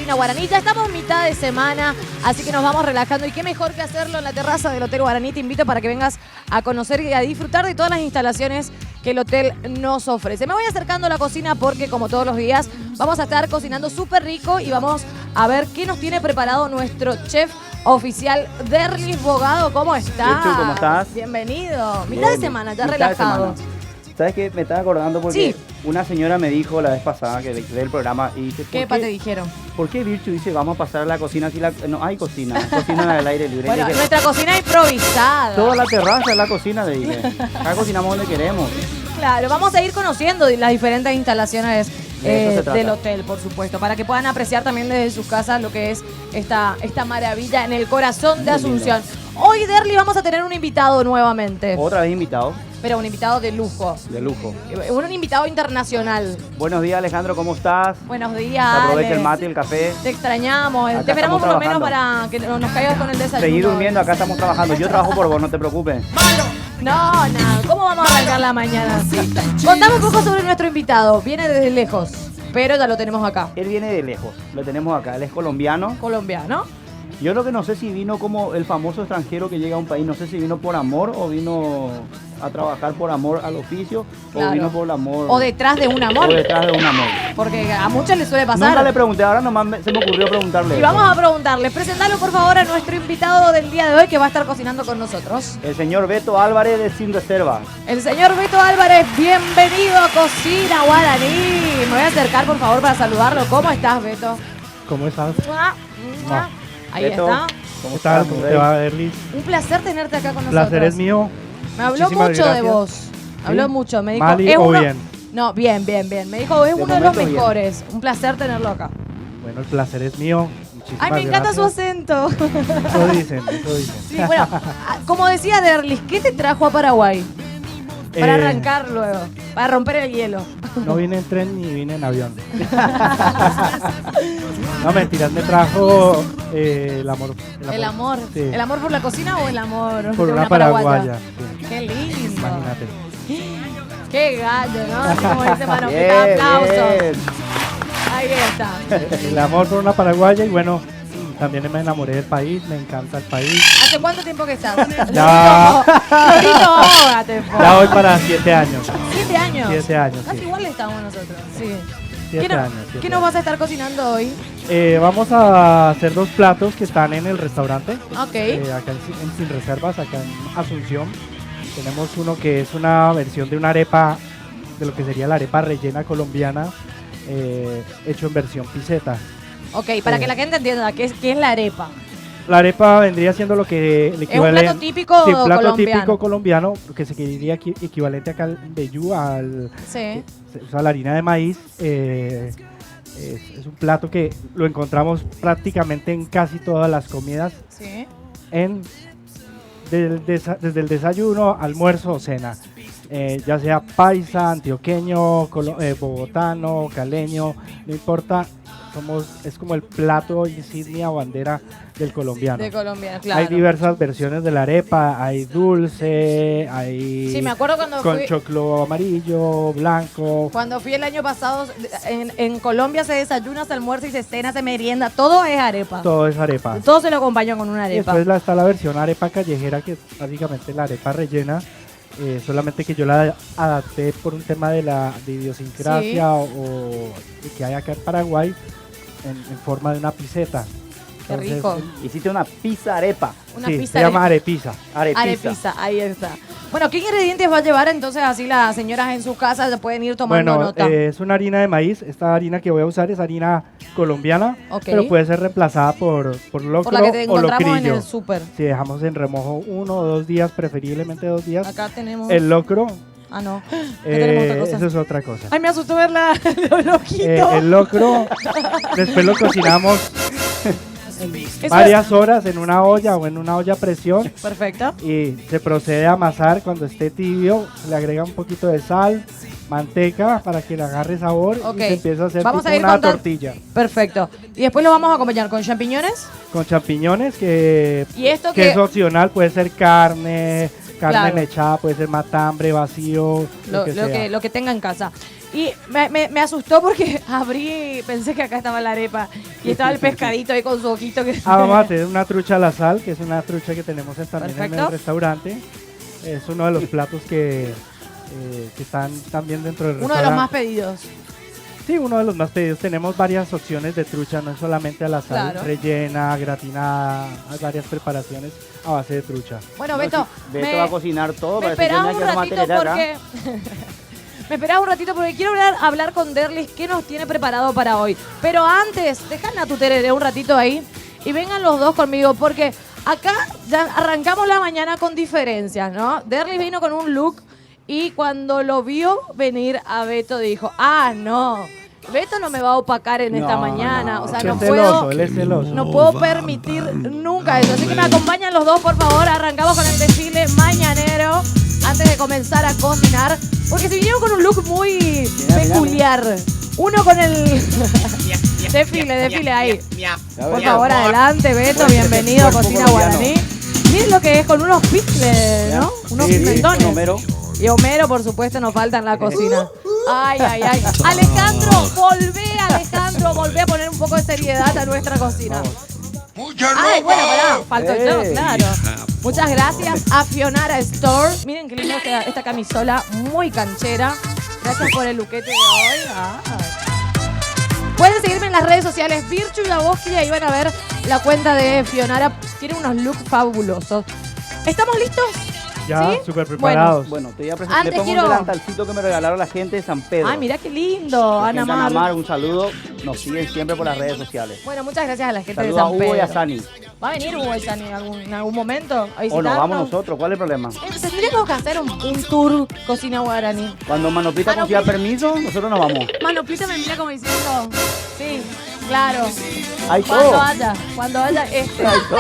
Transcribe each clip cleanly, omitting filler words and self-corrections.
Cocina Guaraní. Ya estamos mitad de semana, así que nos vamos relajando. Y qué mejor que hacerlo en la terraza del Hotel Guaraní. Te invito para que vengas a conocer y a disfrutar de todas las instalaciones que el hotel nos ofrece. Me voy acercando a la cocina porque, como todos los días, vamos a estar cocinando súper rico y vamos a ver qué nos tiene preparado nuestro chef oficial, Derlis Bogado. ¿Cómo estás? ¿Cómo estás? Bienvenido. Mitad de semana, ya mitad de relajado. semana. ¿Sabes qué? Me estaba acordando porque Sí. una señora me dijo la vez pasada que del programa y dice, ¿Qué te dijeron? ¿por qué Virtu dice vamos a pasar a la cocina si no hay cocina? Cocina al aire libre. Bueno, Le dije, nuestra cocina improvisada. toda la terraza es la cocina, le dije. Acá cocinamos donde queremos. Claro, vamos a ir conociendo las diferentes instalaciones De eso se trata. del hotel, por supuesto, para que puedan apreciar también desde sus casas lo que es esta maravilla en el corazón de Muy lindo. Asunción. Hoy, Derly, vamos a tener un invitado nuevamente, Otra vez invitado, pero un invitado de lujo, de lujo. un invitado internacional. Buenos días, Alejandro, ¿cómo estás? Buenos días, Aprovecha Ale. el mate y el café. Te extrañamos, Acá te esperamos por estamos lo menos trabajando. para que nos caigas con el desayuno. Seguí durmiendo, acá estamos trabajando. Yo trabajo por vos, no te preocupes. No, ¿cómo vamos a arrancar la mañana así? Contame un poco sobre nuestro invitado, viene desde lejos, pero ya lo tenemos acá. Él viene de lejos, lo tenemos acá. Él es colombiano. Colombiano. Yo lo que no sé si vino como el famoso extranjero que llega a un país, no sé si vino por amor o vino a trabajar por amor al oficio Claro. o vino por el amor. O detrás de un amor, o detrás de un amor. porque a muchos les suele pasar. Nunca le pregunté, ahora nomás se me ocurrió preguntarle. Y vamos a preguntarle, presentalo por favor a nuestro invitado del día de hoy que va a estar cocinando con nosotros. El señor Beto Álvarez de Sin Reserva. El señor Beto Álvarez, bienvenido a Cocina Guaraní. Me voy a acercar por favor para saludarlo. ¿Cómo estás, Beto? ¿Cómo estás? Ahí Beto, está. ¿cómo ¿Qué tal? estás, ¿Cómo Rey? te va, Derlis? Un placer tenerte acá con El nosotros. placer es mío. Me habló Muchísimas mucho de gracias. vos. Habló mucho. Me dijo, ¿Mal es o uno... bien? No, bien. Me dijo, es De uno de los momento, bien. mejores. Un placer tenerlo acá. Bueno, el placer es mío. Muchísimas Ay, me encanta su gracias. acento. Eso dicen, eso dicen. Sí, bueno, como decía Derlis, ¿qué te trajo a Paraguay? Para arrancar luego, para romper el hielo. No vine en tren ni vine en avión. No, mentiras, me trajo el amor. El amor. Sí. ¿El amor por la cocina o el amor Por de una paraguaya? paraguaya. Sí. Qué lindo. Imagínate. Qué gallo, ¿no? Así como dice Mano, Bien, aplausos. bien. Ahí está. El amor por una paraguaya y bueno, también me enamoré del país, me encanta el país. ¿Hace cuánto tiempo que estás? Ya. Florito, ahógate, po. Ya voy para 7 años. 7 años. 7 años, Casi sí. igual estamos nosotros. Sí. 7 ¿Qué, no- años. ¿Qué 7 nos vas a estar cocinando hoy? Vamos a hacer 2 platos que están en el restaurante. Ok. Acá en Sin Reservas, acá en Asunción. Tenemos uno que es una versión de una arepa, de lo que sería la arepa rellena colombiana, hecho en versión piseta. Ok, para que la gente entienda, ¿qué es la arepa? La arepa vendría siendo lo que el Es un plato típico sí, un plato colombiano. típico colombiano, que se diría equivalente acá al vellú, Sí. se usa la harina de maíz. Es un plato que lo encontramos prácticamente en casi todas las comidas, Sí. desde el desayuno, almuerzo o cena. Ya sea paisa, antioqueño, bogotano, caleño, no importa, es como el plato insignia o bandera del colombiano. De Colombia, claro. Hay diversas versiones de la arepa, hay dulce, hay Sí, me acuerdo cuando con fui, choclo amarillo, blanco. cuando fui el año pasado, en Colombia se desayuna, se almuerza y se cena, se merienda, todo es arepa. Todo es arepa. Todo se lo acompaña con una Y arepa. después está la versión arepa callejera, que es básicamente la arepa rellena, solamente que yo la adapté por un tema de idiosincrasia o de que hay acá en Paraguay en forma de una piseta. Qué rico. Hiciste una pizza arepa. Una Sí, pizza se llama arepisa. Arepizza. arepizza, ahí está. Bueno, ¿qué ingredientes va a llevar entonces así las señoras en sus casas se pueden ir tomando Bueno, nota? es una harina de maíz. Esta harina que voy a usar es harina colombiana, Ok. pero puede ser reemplazada por locro Por la que te o encontramos en locrillo. el súper. Si dejamos en remojo 1 o 2 días, preferiblemente 2 días, Acá tenemos... el locro, Ah, no. Ya tenemos otra cosa. eso es otra cosa. Ay, me asustó ver los loquitos. El locro, después lo cocinamos Eso varias horas en una olla o en una olla a presión Perfecto. y se procede a amasar. Cuando esté tibio, se le agrega un poquito de sal, manteca para que le agarre sabor Ok. y se empieza a hacer Vamos tipo a ir una contando- tortilla. Perfecto. Y después lo vamos a acompañar con champiñones. Con champiñones que Y esto que es opcional, puede ser carne Claro. mechada, puede ser matambre, vacío, lo lo que sea. que tenga en casa. Y me asustó porque abrí, pensé que acá estaba la arepa y estaba el pescadito ahí con su ojito. Vamos a tener una trucha a la sal, que es una trucha que tenemos también en Perfecto. el restaurante. Es uno de los platos que están también dentro del Uno de restaurante. los más pedidos. Sí, uno de los más pedidos. Tenemos varias opciones de trucha, no es solamente a la sal, Claro. rellena, gratinada, hay varias preparaciones a base de trucha. Bueno, Beto, Beto va a cocinar todo. me parece que esperaba tenía un que ratito material acá. porque... Me esperaba un ratito porque quiero hablar con Derlis qué nos tiene preparado para hoy. Pero antes, dejan a tu tereré un ratito ahí y vengan los dos conmigo porque acá ya arrancamos la mañana con diferencias, ¿no? Derlis vino con un look y cuando lo vio venir a Beto dijo, no, Beto no me va a opacar en esta No, mañana. no. O sea, Es no celoso, puedo... él es celoso. No puedo permitir nunca eso. Así que me acompañan los dos, por favor. Arrancamos con el desfile mañanero antes de comenzar a cocinar. Porque si vinieron con un look muy peculiar. Uno con el... desfile ahí. Por favor, adelante, Beto. Bienvenido a Cocina Guaraní. Miren lo que es con unos picles, ¿no? Unos Sí, pimentones. Homero. Y Homero, por supuesto, nos falta en la cocina. Ay. Alejandro, volvé a poner un poco de seriedad a nuestra cocina. Ay, bueno, pará, faltó yo, Ey. claro. Muchas gracias a Fionara Store. Miren qué linda esta camisola, muy canchera. Gracias por el luquete de hoy. Pueden seguirme en las redes sociales, Virchu y Daboski, y ahí van a ver la cuenta de Fionara. Tiene unos looks fabulosos. ¿Estamos listos? Ya, ¿Sí? súper preparados. Bueno, te voy a presentar. Antes Le pongo quiero- un delantalcito que me regalaron la gente de San Pedro. Ay, mira qué lindo, La Ana gente de Mar. Anamar, un saludo. Nos siguen siempre por las redes sociales. Bueno, muchas gracias a la gente Saludos de a San Hugo Pedro. y a Sani. ¿Va a venir Hugo y Sani en algún momento a O visitarnos? nos vamos nosotros, ¿cuál es el problema? Tendríamos que hacer un tour cocina guaraní. Cuando Manopita consiga permiso, nosotros nos vamos. Manopita me mira como diciendo, sí, claro. Hay Cuando todo. haya este. Hay todo.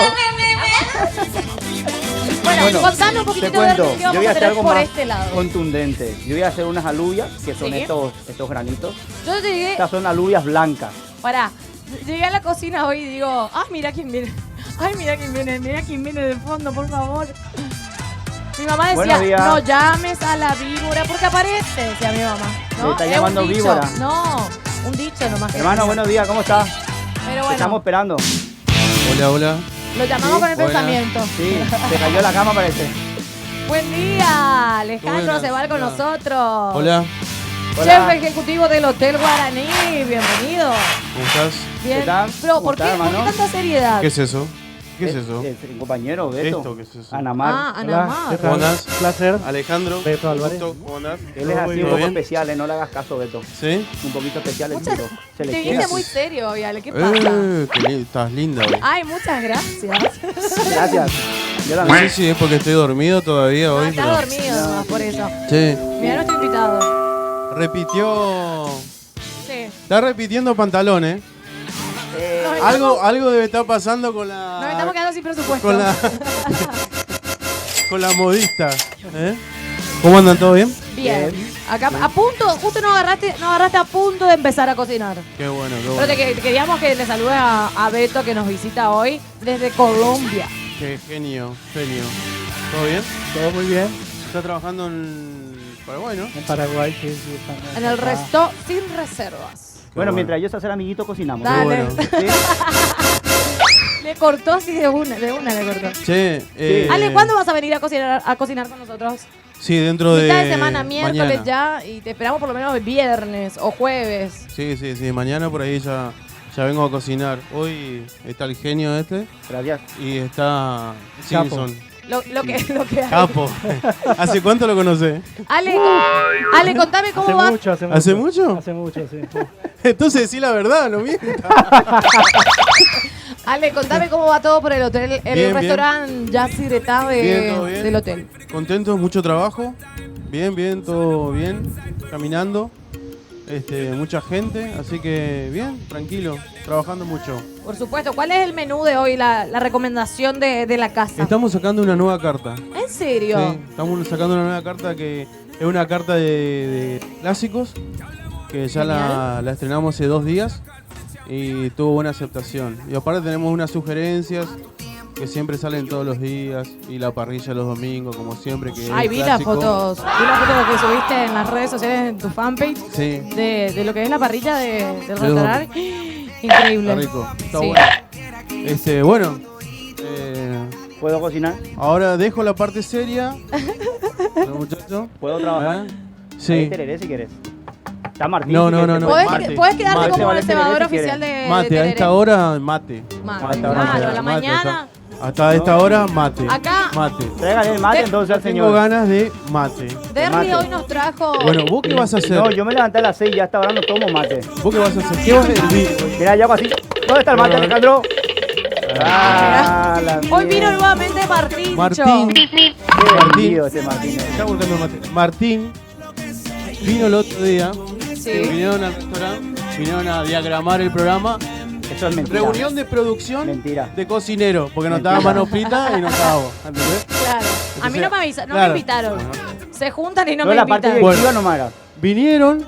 Bueno, contanos un poquitito te cuento, de qué yo vamos voy a a hacer tener algo por más este lado. contundente. Yo voy a hacer unas alubias, que son Sí. estos granitos. Yo llegué, Estas son alubias blancas. llegué a la cocina hoy y digo, mira quién viene. Ay, mira quién viene de fondo, por favor. Mi mamá decía, Buenos días. no llames a la víbora porque aparece, decía mi mamá. ¿No? ¿Me está Es llamando un dicho. víbora? No, un dicho nomás. que Hermano, decía. buenos días, ¿cómo estás? Pero Te estamos bueno, esperando. Hola. lo llamamos Sí, con el hola. pensamiento. Sí, se cayó la cama, parece. Buen día, Alejandro Buenas, se va con hola. nosotros. Hola, Hola. Chef ejecutivo del Hotel Guaraní, bienvenido. ¿cómo estás? Bien. ¿Qué tal? Pero, ¿Cómo ¿por qué, estás, por qué hermano? tanta seriedad? ¿Qué es eso? ¿Qué es eso? El compañero, Beto. ¿Esto qué es eso? Anamar. Ana Hola, Mar. ¿qué tal? ¿Cómo andás? Un placer. Alejandro. Beto Álvarez. Gusto, ¿cómo andás? Él es así Muy un poco bien. especial, no le hagas caso, Beto. ¿Sí? Un poquito especial el Muchas- tipo. Se Te le viste queda. muy serio, Viale, ¿qué pasa? Estás linda hoy. Ay, muchas gracias. Gracias. Yo No también. sé si es porque estoy dormido todavía No, hoy, estás pero... dormido nomás por eso. Sí. Mira nuestro invitado. Repitió... Sí. Está repitiendo pantalones. Nos Algo debe estar pasando con la... Nos estamos quedando sin presupuesto. Con la... con la modista. ¿Eh? ¿Cómo andan? ¿Todo bien? Bien. Acá a punto, justo nos agarraste a punto de empezar a cocinar. Qué bueno, qué Pero bueno. queríamos que le saludes a Beto que nos visita hoy desde Colombia. Qué genio. ¿Todo bien? Todo muy bien. Está trabajando en Paraguay, ¿no? En Paraguay, sí, estamos En el acá. resto sin reservas. Bueno, mientras ellos se hacen amiguitos, cocinamos. Dale. bueno. ¿Sí? Le cortó así de una le cortó. Che, Ale, ¿cuándo vas a venir a cocinar con nosotros? Sí, dentro de... Mitad de semana, miércoles mañana. ya, y te esperamos por lo menos el viernes o jueves. Sí, mañana por ahí ya vengo a cocinar. Hoy está el genio este Gracias. y está Capo. Simpson. Lo que hay. Capo. ¿Hace cuánto lo conoces? Ale, contame cómo va. ¿Hace mucho? Hace mucho, sí. Entonces decí la verdad, no mientas. Ale, contame cómo va todo por el hotel, el Bien, restaurante Yacyretá Bien, todo bien. del hotel. Contentos, mucho trabajo. Bien, todo bien. Caminando. Mucha gente, así que bien, tranquilo, trabajando mucho. Por supuesto, ¿cuál es el menú de hoy, la recomendación de la casa? Estamos sacando una nueva carta. ¿En serio? Sí, estamos sacando una nueva carta que es una carta de clásicos que ya la estrenamos hace 2 días y tuvo buena aceptación. Y aparte tenemos unas sugerencias que siempre salen todos los días, y la parrilla los domingos, como siempre. Que Ay, es vi las clásico. fotos. Vi las fotos que subiste en las redes sociales, en tu fanpage. Sí. De lo que es la parrilla del los restaurante. Increíble. Está rico, está Sí. bueno. Bueno, ¿Puedo cocinar? ahora dejo la parte seria. ¿No, muchacho? ¿Puedo trabajar? Sí. Hay tereré si querés. Está Martín. No, si no, querés, no, te no. puedo- ¿Puedes Mate. quedarte Mate. como Vale, el cebador si oficial querés. de Mate, a Tereré? esta hora, mate. Mate. A esta hora Claro, mate. a la Mate, mañana. hasta esta hora, mate. Acá- Mate. Tráigale el mate Te- entonces al Tengo señor. ganas de mate. Derry mate. hoy nos trajo. Bueno, ¿vos qué vas a hacer? No, yo me levanté a las 6 y ya hasta ahora no tomo mate. ¿Vos qué vas a hacer? ¿Qué vas a hervir? Mira, yo hago así. ¿Dónde está el mate, No, no. Alejandro? Ah, la Hoy vino mierda. nuevamente Martín. Martín. Qué Martín. vendido ese Martín. Está buscando el mate. Martín vino el otro día. Sí. Vinieron al restaurante. Vinieron a diagramar el programa. Eso es mentira. Reunión de producción Mentira. de cocinero. Porque no Mentira. estaba mano frita y no estaba vos. ¿Entendés? Claro. A mí no me avisaron, no me Claro. invitaron. Se juntan y no No, me la parte invitan. directiva nomás era. Vinieron,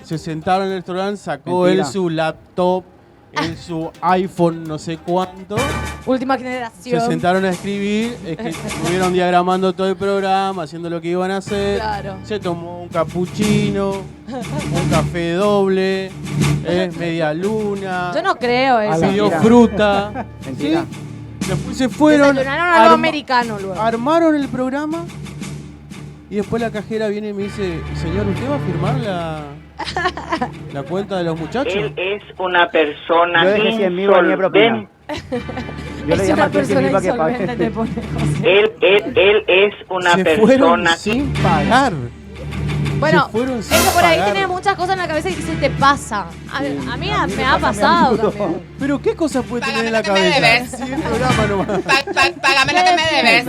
se sentaron en el restaurante, sacó Mentira. él su laptop, él su iPhone no sé cuánto. Última Se generación. sentaron a escribir, estuvieron diagramando todo el programa, haciendo lo que iban a hacer. Claro. Se tomó un cappuccino, un café doble, media luna, Yo no creo eso. la- pidió Mentira. fruta. Mentira. ¿Sí? Después se fueron, Desayunaron algo americano luego. armaron el programa y después la cajera viene y me dice, señor, ¿usted va a firmar la cuenta de los muchachos? Él es una persona Yo dejé 100.000 venía de propina. insolvente. Yo le Es di a una Martín 100.000 persona para que insolvente, te pague. pone José. Él es una Se fueron persona sin pagar. Bueno, Se fueron sin es que por ahí pagar. tenés muchas cosas en la cabeza y se te pasa. A mí a mí me me ha pasa pasado muy a menudo. también. Pero ¿qué cosas puede tener en la Págame lo que me cabeza? debes. Sí, el programa nomás. Págame lo que me debes.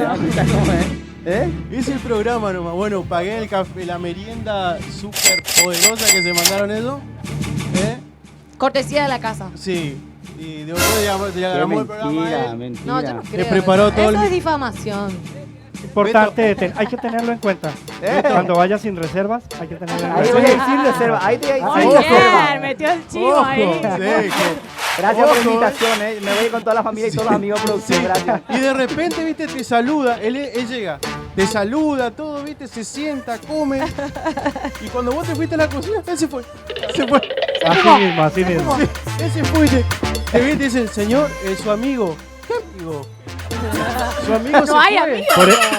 ¿Eh? Es el programa nomás. Bueno, pagué el café, la merienda súper poderosa que se mandaron eso. ¿Eh? Cortesía de la casa. Sí. Y de otro día Qué diagramó el programa. mentira, él. mentira. No, yo no creo. preparó eso. todo Eso el- es difamación. Importante, hay que tenerlo en cuenta. Eh. Cuando vayas sin reservas, hay que tenerlo en Ahí voy a cuenta. decir reserva. Ahí te voy a Muy decir bien, reserva. metió el chivo Ojo, ahí. sí, que- Gracias por la Ojo, invitación, Me voy a ir con toda la familia y todos los amigos de producción. Gracias. Y de repente, viste, te saluda, él llega, te saluda, todo, viste, se sienta, come. Y cuando vos te fuiste a la cocina, él se fue. Se fue. Así mismo, así mismo. Él se fue y te ve y te dice, señor, su amigo. ¿Qué amigo? Su amigo se No hay fue. amigos.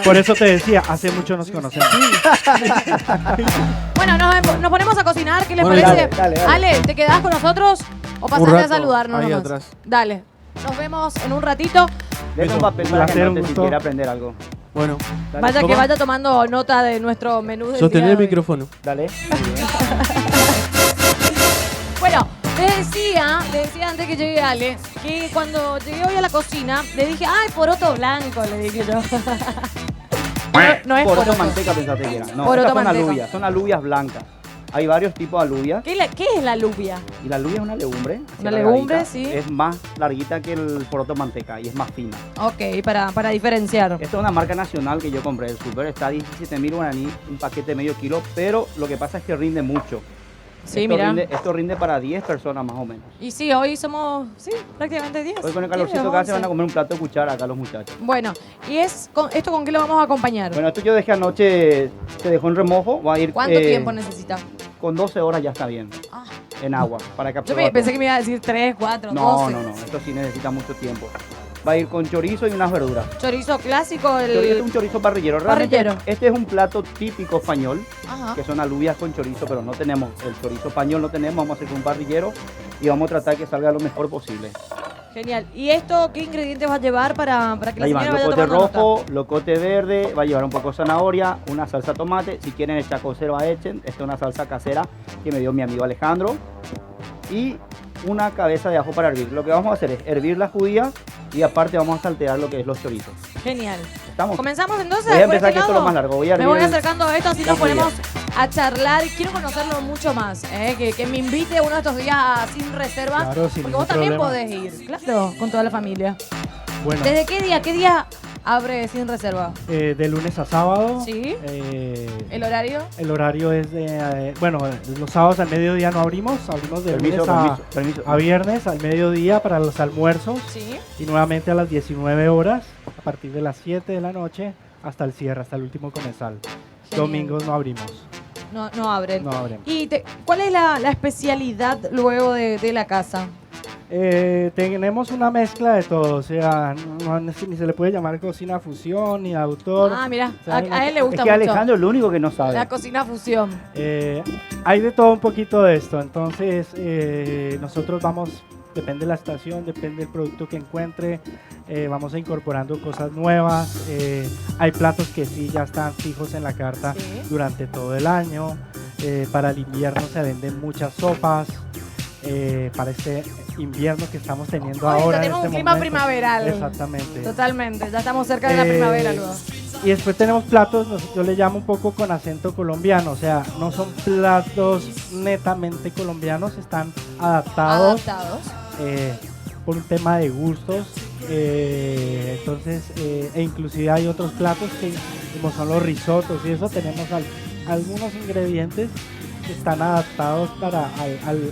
Por eso te decía, hace mucho nos conocemos. Bueno, nos ponemos a cocinar. ¿Qué les Bueno, parece? dale, dale. Ale, ¿te quedás con nosotros o Un pasaste a rato, saludarnos ahí nomás? atrás. Dale. Nos vemos en un ratito. Deja un papel para que placer, un anote si gusto. quiere aprender algo. Bueno, Dale. Vaya que Toma. vaya tomando nota de nuestro menú del sostener día el de hoy. micrófono. Dale. Bueno, les decía antes que llegue Ale, que cuando llegué hoy a la cocina, le dije, ay, poroto blanco, le dije yo. No es Poroto poroto. manteca pensaste que era. No, Poroto estas son manteca. alubias. Son alubias blancas. Hay varios tipos de alubias. ¿Qué es la alubia? Y la alubia es una legumbre. así Una alargadita. legumbre, sí. Es más larguita que el poroto manteca y es más fina. Ok, para diferenciar. Esta es una marca nacional que yo compré del super. Está a 17.000 guaraní, un paquete de medio kilo. Pero lo que pasa es que rinde mucho. Sí, esto mira. Esto rinde para 10 personas más o menos. Y sí, hoy somos, prácticamente 10. Hoy con el 10, calorcito acá se 11. van a comer un plato de cuchara acá los muchachos. Bueno, ¿y esto con qué lo vamos a acompañar? Bueno, esto yo dejé anoche, se dejó en remojo. Va a ir ¿Cuánto tiempo necesita? con 12 horas ya está bien. Ah, En agua. Para que yo absorba pensé todo. que me iba a decir 3, 4, No, 12. no, no. Esto sí necesita mucho tiempo. Va a ir con chorizo y unas verduras. Chorizo clásico, Este es un chorizo parrillero. Realmente, Parrillero. este es un plato típico español, Ajá. que son alubias con chorizo, pero no tenemos el chorizo español, no tenemos. Vamos a hacer con un parrillero y vamos a tratar que salga lo mejor posible. Genial. ¿Y esto qué ingredientes va a llevar para que Va la a llevar señora vaya locote tomando rojo, nota? locote verde, va a llevar un poco de zanahoria, una salsa de tomate. Si quieren echar conserva, echen. Esta es una salsa casera que me dio mi amigo Alejandro. Y una cabeza de ajo para hervir. Lo que vamos a hacer es hervir las judías y aparte vamos a saltear lo que es los chorizos. Genial. ¿Estamos? ¿Comenzamos entonces? Voy a por empezar este que esto es lado? lo más largo. Voy a Me hervir voy el- acercando a esto, así la nos ponemos judía. a charlar. Quiero conocerlo mucho más. Que me invite uno de estos días sin reservas. Claro, sin porque vos ningún también problema. podés ir. Claro, con toda la familia. Bueno, ¿Desde qué día? ¿Qué día abre sin reserva? De lunes a sábado. Sí. ¿El horario? El horario es de, bueno, los sábados al mediodía no abrimos de lunes a viernes al mediodía para los almuerzos. Sí. Y nuevamente a las 19 horas, a partir de las 7 de la noche hasta el cierre, hasta el último comensal. Genial. Domingos no abrimos. No abren. No abren. ¿Y cuál es la especialidad luego de la casa? Tenemos una mezcla de todo, o sea, ni se le puede llamar cocina fusión ni autor. Ah, mira, O sea, a él le gusta Es que mucho Alejandro es lo único que no sabe. la cocina fusión. Hay de todo un poquito de esto, entonces nosotros vamos, depende de la estación, depende del producto que encuentre, vamos incorporando cosas nuevas. Hay platos que sí ya están fijos en la carta Sí. durante todo el año. Para el invierno se venden muchas sopas. Para este invierno que estamos teniendo Oye, ahora. tenemos en un este clima momento. primaveral. Exactamente. Totalmente, ya estamos cerca de la primavera luego. Y después tenemos platos, yo le llamo un poco con acento colombiano, o sea, no son platos netamente colombianos, están adaptados. Por un tema de gustos. Entonces, e inclusive hay otros platos que, como son los risotos y eso, tenemos algunos ingredientes que están adaptados para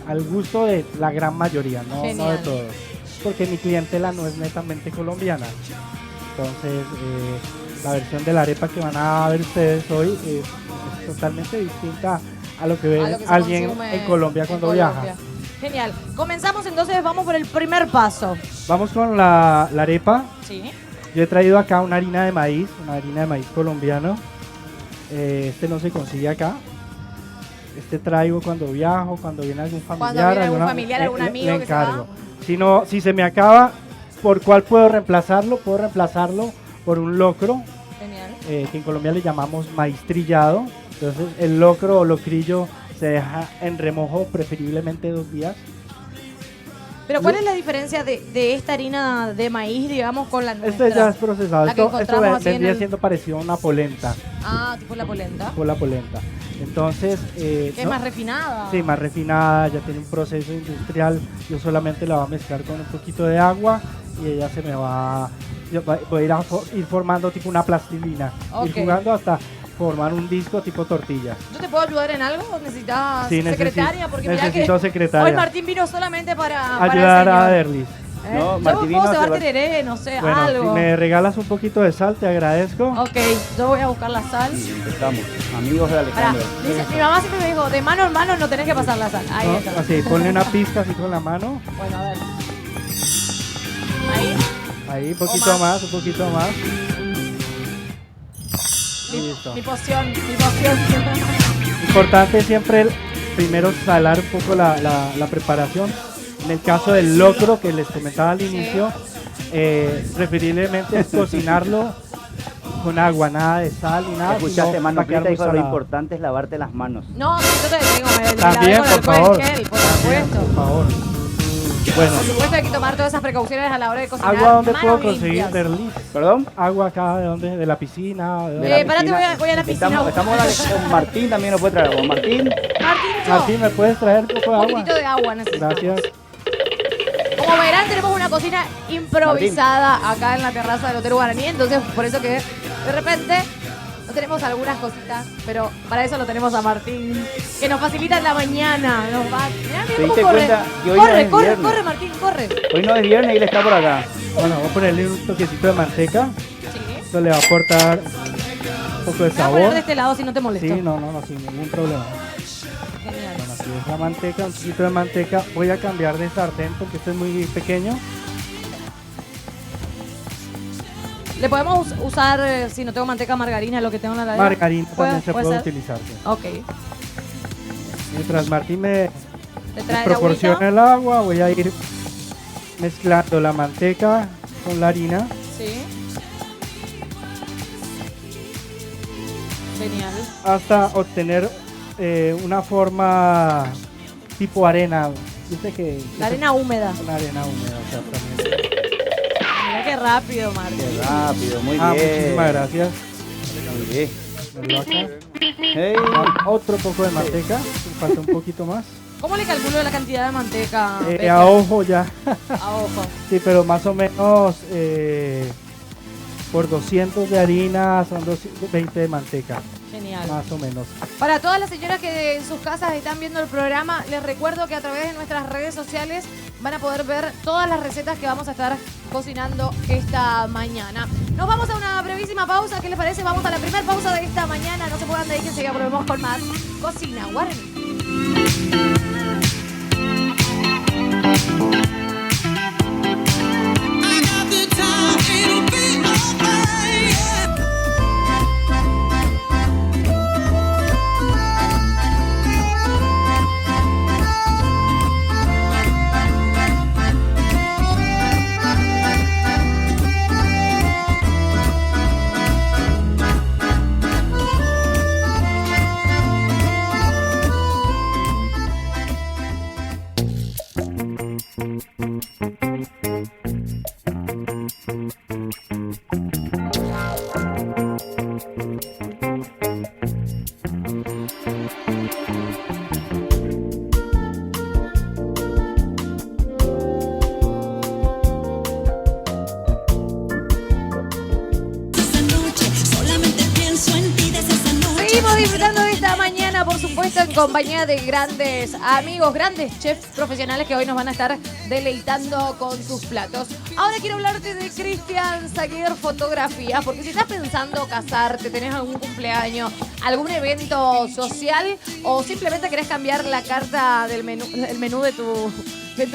al gusto de la gran mayoría, no de todos, porque mi clientela no es netamente colombiana. Entonces, la versión de la arepa que van a ver ustedes hoy es totalmente distinta a lo que ve alguien en Colombia cuando viaja. Genial. Comenzamos entonces, vamos por el primer paso. Vamos con la arepa. Sí. Yo he traído acá una harina de maíz colombiano. Este no se consigue acá. Este traigo cuando viajo, cuando viene algún familiar. Algún amigo le que se va. encargo. Si se me acaba, ¿por cuál puedo reemplazarlo? Puedo reemplazarlo por un locro. Genial. Que en Colombia le llamamos maíz trillado. Entonces el locro o locrillo se deja en remojo preferiblemente 2 días. Pero ¿cuál es la diferencia de esta harina de maíz, digamos, con la nuestra? Este ya es procesado. La que Esto encontramos así vendría en el- siendo parecido a una polenta. Ah, tipo la polenta. Por la polenta. Entonces, Que es más refinada. Sí, más refinada, ya tiene un proceso industrial. Yo solamente la voy a mezclar con un poquito de agua y ella se me va. Voy a ir formando tipo una plastilina. Ok. Ir jugando hasta formar un disco tipo tortilla. ¿Yo te puedo ayudar en algo? ¿Necesitas Sí, secretaria? Porque mira que necesito secretaria. hoy Martín vino solamente para Ayudar a enseñar. Derlis. No, Yo Martín vino puedo a cebar cebar- tereré, no sé, Bueno, algo. si me regalas un poquito de sal, te agradezco. Ok, yo voy a buscar la sal. Sí, estamos, amigos de Pará, Alejandro. mi mamá siempre me dijo, de mano en mano no tenés que pasar la sal. Ahí ¿No? está. Así, ponle una pizca así con la mano. Bueno, a ver. Ahí. Ahí, un poquito más. más, un poquito más. Listo. Mi poción, mi poción. Importante siempre primero salar un poco la preparación. En el caso del locro que les comentaba al inicio, preferiblemente es cocinarlo con agua, nada de sal y nada. Escuchaste, sino mano, va a quedar Prita muy dijo lo salado. importante es lavarte las manos. No, sí, yo te digo, me También, lavé con por alcohol favor. en gel, por También, supuesto. por favor. Bueno, Por supuesto hay que tomar todas esas precauciones a la hora de cocinar. ¿agua dónde Manos puedo conseguir, limpias. Derlis? ¿Perdón? ¿Agua acá de dónde? ¿De la piscina? ¿De dónde? De la Parate, piscina. voy a la piscina. Estamos con Martín, también lo puede traer. Con Martín, Martín, ¿me puedes traer un poco de un agua? poquitito de agua necesitamos. Gracias. Como verán, tenemos una cocina improvisada acá en la terraza del Hotel Guaraní, entonces por eso que de repente no tenemos algunas cositas, pero para eso lo tenemos a Martín, que nos facilita en la mañana. Nos va. Mirá, ¿Te cómo diste corre. cuenta que hoy no Corre, es corre, viernes? corre, Martín, corre. hoy no es viernes y él está por acá. Bueno, voy a ponerle un toquecito de manteca. Sí. Esto le va a aportar un poco de Te voy a poner de sabor. este lado si no te molesto. Sí, no, sin ningún problema. Genial. Bueno, aquí es la manteca, un poquito de manteca. Voy a cambiar de sartén porque este es muy pequeño. Le podemos usar, si no tengo manteca, margarina, lo que tengo en la heladera. Margarina también se puede ser? utilizarse. Ok. Mientras Martín me ¿Te trae la proporciona agüita? el agua, voy a ir mezclando la manteca con la harina. Sí. Genial. Hasta obtener una forma tipo arena. ¿Viste que La arena húmeda. una arena húmeda, exactamente. Mira qué rápido, Martín. Qué rápido, muy bien. Muchísimas gracias. Muy bien. Me lo acá. Hey, Otro poco de manteca, me falta un poquito más. ¿Cómo le calculo la cantidad de manteca? Pepe? A ojo ya. A ojo. Sí, pero más o menos por 200 de harina son 220 de manteca, Genial. más o menos. Para todas las señoras que en sus casas están viendo el programa, les recuerdo que a través de nuestras redes sociales van a poder ver todas las recetas que vamos a estar cocinando esta mañana. Nos vamos a una brevísima pausa. ¿Qué les parece? Vamos a la primera pausa de esta mañana. No se puedan de ahí, que enseguida volvemos con más Cocina Guaraní. Seguimos disfrutando de esta mañana, por supuesto, en compañía de grandes amigos, grandes chefs profesionales que hoy nos van a estar deleitando con sus platos. Ahora quiero hablarte de Cristian Zaguer Fotografía, porque si estás pensando casarte, tenés algún cumpleaños, algún evento social o simplemente querés cambiar la carta del menú, el menú de tu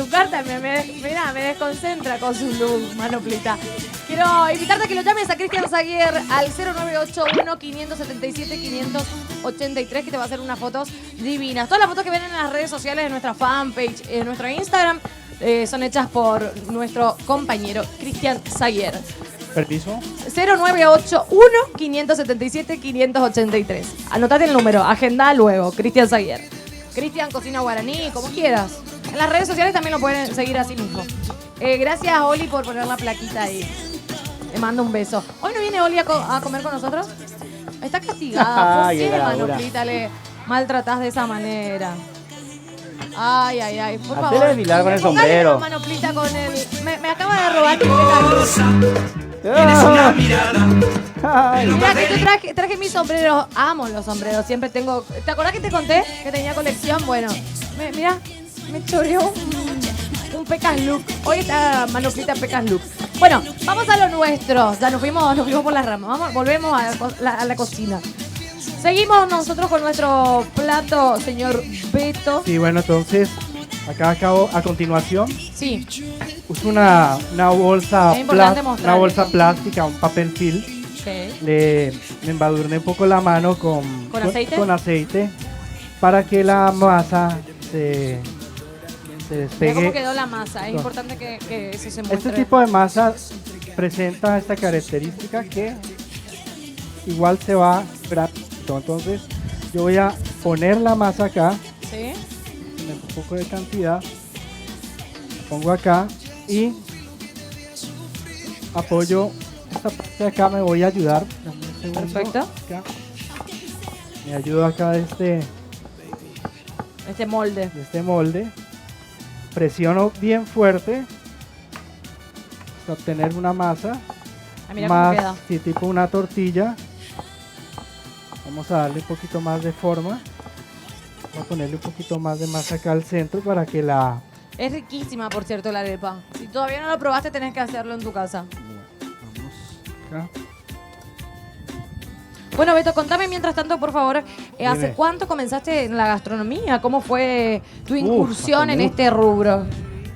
carta, mira, me desconcentra con su look, Manoplita. Quiero invitarte a que lo llames a Cristian Zaguer al 0981-577-583, que te va a hacer unas fotos divinas. Todas las fotos que ven en las redes sociales de nuestra fanpage, en nuestro Instagram, son hechas por nuestro compañero Cristian Zaguer. ¿Permiso? 0981-577-583. Anotate el número, agenda luego, Cristian Zaguer. Cristian Cocina Guaraní, como quieras. En las redes sociales también lo pueden seguir así mismo. Gracias, Oli, por poner la plaquita ahí. Le mando un beso. ¿Hoy no viene Oli a comer con nosotros? Está castigada. ¿Por qué, Manoplita, le maltratás de esa manera? Ay, ay, ay. Por favor. Hacele desfilar con el sombrero. Manoplita con el... Me acaba de robar mi Mira que yo traje mis sombreros. Amo los sombreros. Siempre tengo... ¿Te acordás que te conté que tenía colección? Bueno, mira, me choreó un Pecas Look. Hoy está Manoplita Pecas Look. Bueno, vamos a lo nuestro. Ya nos fuimos por las ramas. Volvemos a la cocina. Seguimos nosotros con nuestro plato, señor Beto. Sí, bueno, entonces, acá a continuación, Sí. uso una bolsa, Es importante mostrar una bolsa eso. plástica, un papel film. Okay. Le embadurné un poco la mano con aceite? con aceite para que la masa se Mira despegue. cómo quedó la masa. Es No. importante que eso se muestre. Este tipo de masa presenta esta característica que igual se va rápido. Entonces yo voy a poner la masa acá, ¿Sí? un poco de cantidad, pongo acá y apoyo esta parte de acá. Me voy a ayudar. Dame un segundo. Perfecto. Acá. Me ayudo acá de Este molde. este molde. Presiono bien fuerte hasta obtener una masa. Ah, mira cómo Más, queda. sí, tipo una tortilla. Vamos a darle un poquito más de forma. Vamos a ponerle un poquito más de masa acá al centro para que la... Es riquísima, por cierto, la arepa. Si todavía no lo probaste, tenés que hacerlo en tu casa. Vamos acá. Bueno, Beto, contame mientras tanto, por favor, ¿hace Dime. cuánto comenzaste en la gastronomía? ¿Cómo fue tu incursión hace en mucho. este rubro?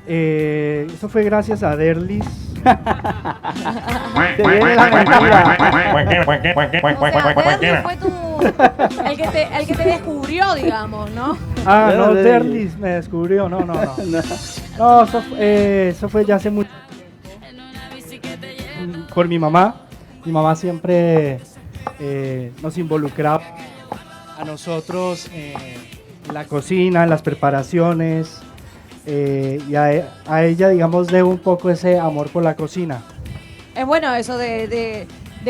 Eso fue gracias a Derlis. Te viene la mentira. O sea, Derlis fue el que te descubrió, digamos, ¿no? Ah, no, Derlis. Derlis me descubrió. No. No, eso fue ya hace mucho. Por mi mamá. Mi mamá siempre nos involucraba a nosotros en la cocina, en las preparaciones. Y a ella, digamos, debo un poco ese amor por la cocina. Es bueno eso de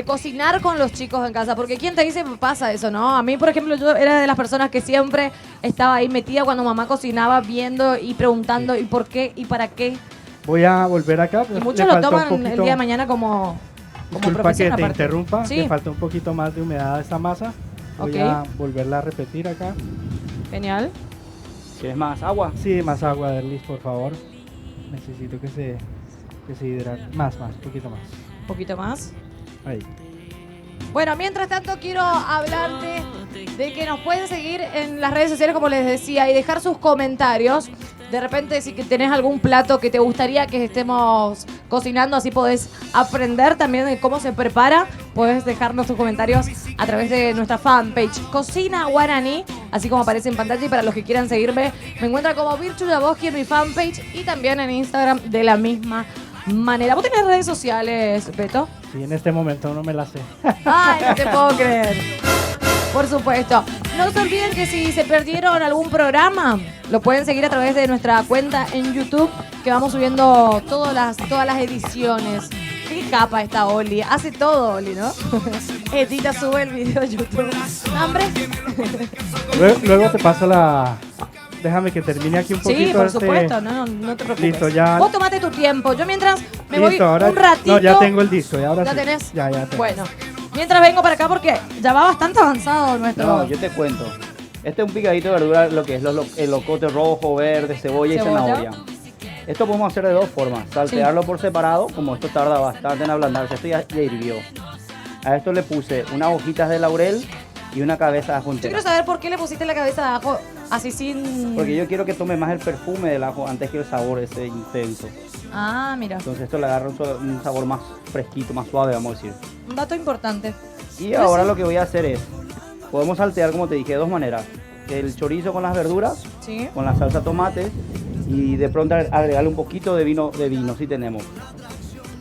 cocinar con los chicos en casa, porque ¿quién te dice pasa eso, no? A mí, por ejemplo, yo era de las personas que siempre estaba ahí metida cuando mamá cocinaba, viendo y preguntando ¿y por qué? ¿Y para qué? Voy a volver acá. Y muchos lo toman el día de mañana como Disculpa que profesión te aparte. interrumpa, Sí. le falta un poquito más de humedad a esta masa. Voy Ok. a volverla a repetir acá. Genial. ¿Quieres más agua? Sí, más agua, Derlis, por favor. Necesito que se hidrate. Más, un poquito más. Un poquito más. Ahí. Bueno, mientras tanto quiero hablarte de que nos pueden seguir en las redes sociales, como les decía, y dejar sus comentarios. De repente, si que tenés algún plato que te gustaría que estemos cocinando, así podés aprender también de cómo se prepara. Podés dejarnos tus comentarios a través de nuestra fanpage Cocina Guaraní, así como aparece en pantalla. Y para los que quieran seguirme, me encuentran como Virtu Jaboski en mi fanpage y también en Instagram de la misma manera. ¿Vos tenés redes sociales, Beto? Sí, en este momento no me la sé. Ay, no te puedo creer. Por supuesto. No se olviden que si se perdieron algún programa, lo pueden seguir a través de nuestra cuenta en YouTube, que vamos subiendo todas las ediciones. Qué capa está Oli. Hace todo Oli, ¿no? Edita, sube el video a YouTube. ¿Hambre? Luego te paso la... Déjame que termine aquí un poquito. Sí, por este- supuesto. No te preocupes. Listo, ya. Vos tomate tu tiempo. Yo mientras me Listo, voy ahora... un ratito. No, ya tengo el disco. Y ahora ¿Ya sí. tenés? Ya tengo. Bueno. Mientras vengo para acá porque ya va bastante avanzado nuestro... No, yo te cuento. Este es un picadito de verdura, lo que es el locote rojo, verde, cebolla y zanahoria. Esto podemos hacer de dos formas. Saltearlo por separado, como esto tarda bastante en ablandarse. Esto ya hirvió. A esto le puse unas hojitas de laurel y una cabeza de ajo Yo entera. quiero saber por qué le pusiste la cabeza de ajo así sin... Porque yo quiero que tome más el perfume del ajo antes que el sabor ese intenso. Ah, mira. Entonces esto le agarra un sabor más fresquito, más suave, vamos a decir. Un dato importante. Y ahora lo que voy a hacer es, podemos saltear, como te dije, de dos maneras. El chorizo con las verduras, Sí. con la salsa tomate y de pronto agregarle un poquito de vino si tenemos.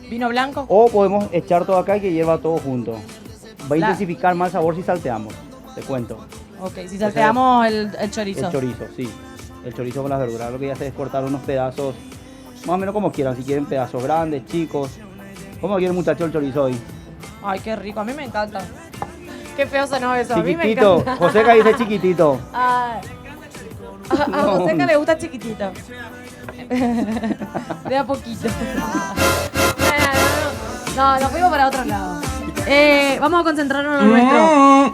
Vino blanco. O podemos echar todo acá y que hierva todo junto. Va a La- intensificar más el sabor si salteamos, te cuento. Ok, si salteamos el chorizo. El chorizo, sí. El chorizo con las verduras. Lo que voy a hacer es cortar unos pedazos, más o menos como quieran. Si quieren pedazos grandes, chicos. ¿Cómo quiere el muchacho el chorizo hoy? Ay, qué rico. A mí me encanta. Qué feo sonó eso. A mí me Chiquitito. encanta. Joseca dice chiquitito. Ay. A No. Joseca le gusta chiquitito. De a poquito. No, nos fuimos para otro lado. Vamos a concentrarnos en lo nuestro.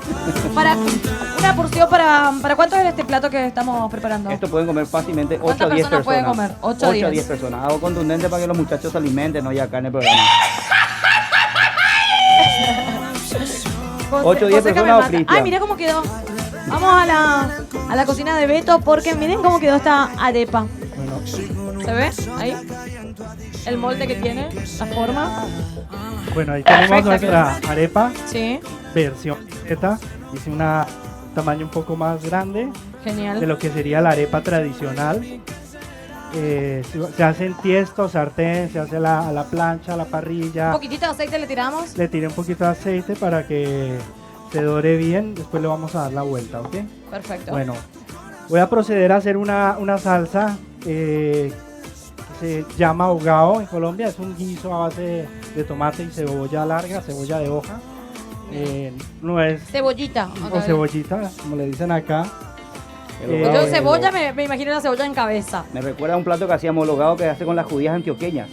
Para una porción, ¿para cuánto es este plato que estamos preparando? Esto pueden comer fácilmente 8 ¿Cuántas a 10 personas personas. pueden comer? 8 a 10. Personas. Hago contundente para que los muchachos se alimenten, no ya acá en el programa. José- 8 o 10 Joseca me personas o mata. Cristian. Ay, mira cómo quedó. Vamos a la cocina de Beto porque miren cómo quedó esta arepa. Bueno, ¿Se ve? Ahí. El molde que tiene, la forma. bueno, ahí tenemos Espectacular. nuestra arepa Sí, versión Z. Hice un tamaño un poco más grande de genial. lo que sería la arepa tradicional. Se hace en tiesto, sartén, se hace a la plancha, a la Un parrilla. poquitito de aceite le tiramos. Le tiré un poquito de aceite para que se dore bien. Después le vamos a dar la vuelta, ¿ok? Perfecto. Bueno, voy a proceder a hacer una salsa que se llama hogao en Colombia. Es un guiso a base de tomate y cebolla larga, cebolla de hoja. No es Cebollita. o cebollita, como le dicen acá. El Yo hogao, cebolla me imagino la cebolla en cabeza. Me recuerda a un plato que hacíamos logado que se hace con las judías antioqueñas.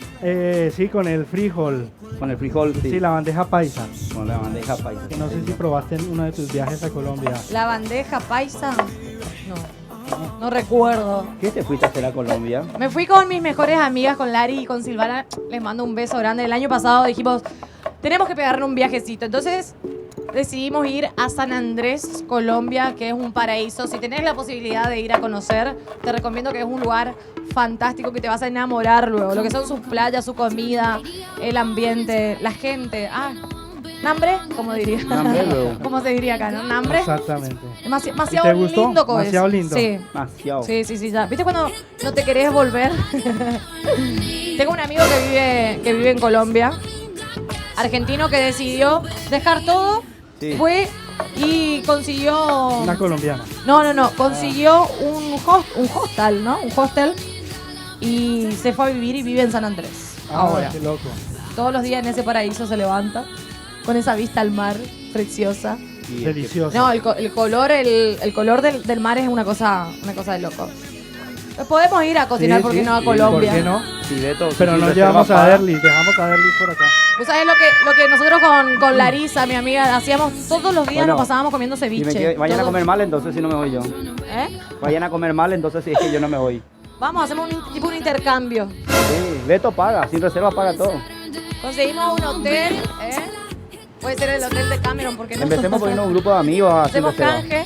Sí, con el frijol. Con el frijol, sí. Sí, la bandeja paisa. Con la bandeja paisa. Que no sé si probaste en uno de tus viajes a Colombia. La bandeja paisa. No recuerdo. ¿Qué te fuiste a hacer a Colombia? Me fui con mis mejores amigas, con Lari y con Silvana. Les mando un beso grande. El año pasado dijimos, tenemos que pegarle un viajecito. Entonces decidimos ir a San Andrés, Colombia, que es un paraíso. Si tenés la posibilidad de ir a conocer, te recomiendo que es un lugar fantástico que te vas a enamorar luego. Lo que son sus playas, su comida, el ambiente, la gente. ¿Nambre? ¿Cómo diría? Nambre, luego. ¿Cómo se diría acá, no? ¿Nambre? Exactamente. Demasiado ¿Y te gustó? lindo, Coes. Demasiado lindo. Sí. Demasiado. Sí, ya. ¿Viste cuando no te querés volver? Tengo un amigo que vive en Colombia, argentino, que decidió dejar todo, Sí. fue y consiguió... Una colombiana. No, consiguió un hostel, ¿no? Un hostel y se fue a vivir y vive en San Andrés. Ahora, Qué loco. todos los días en ese paraíso se levanta con esa vista al mar preciosa. Y Delicioso. No, el color del mar es una cosa de loco. Podemos ir a cocinar, Sí, ¿por qué sí, no a sí, Colombia? ¿por qué no? Sí, Beto, Pero si no reserva llevamos a paga. Derly, dejamos a Derly por acá. ¿Vos sabés lo que nosotros con Larisa, mi amiga, hacíamos todos los días? Bueno, Nos pasábamos comiendo Si ceviche. me vayan a Todos. comer mal, entonces sí no me voy yo. ¿Eh? Vayan a comer mal, entonces sí es que yo no me voy. Vamos, hacemos tipo un intercambio. Sí, Beto paga, sin reserva paga todo. Conseguimos un hotel, ¿eh? Puede ser el hotel de Cameron, porque no. Empecemos poniendo un grupo de amigos sin Hacemos reserva. canje.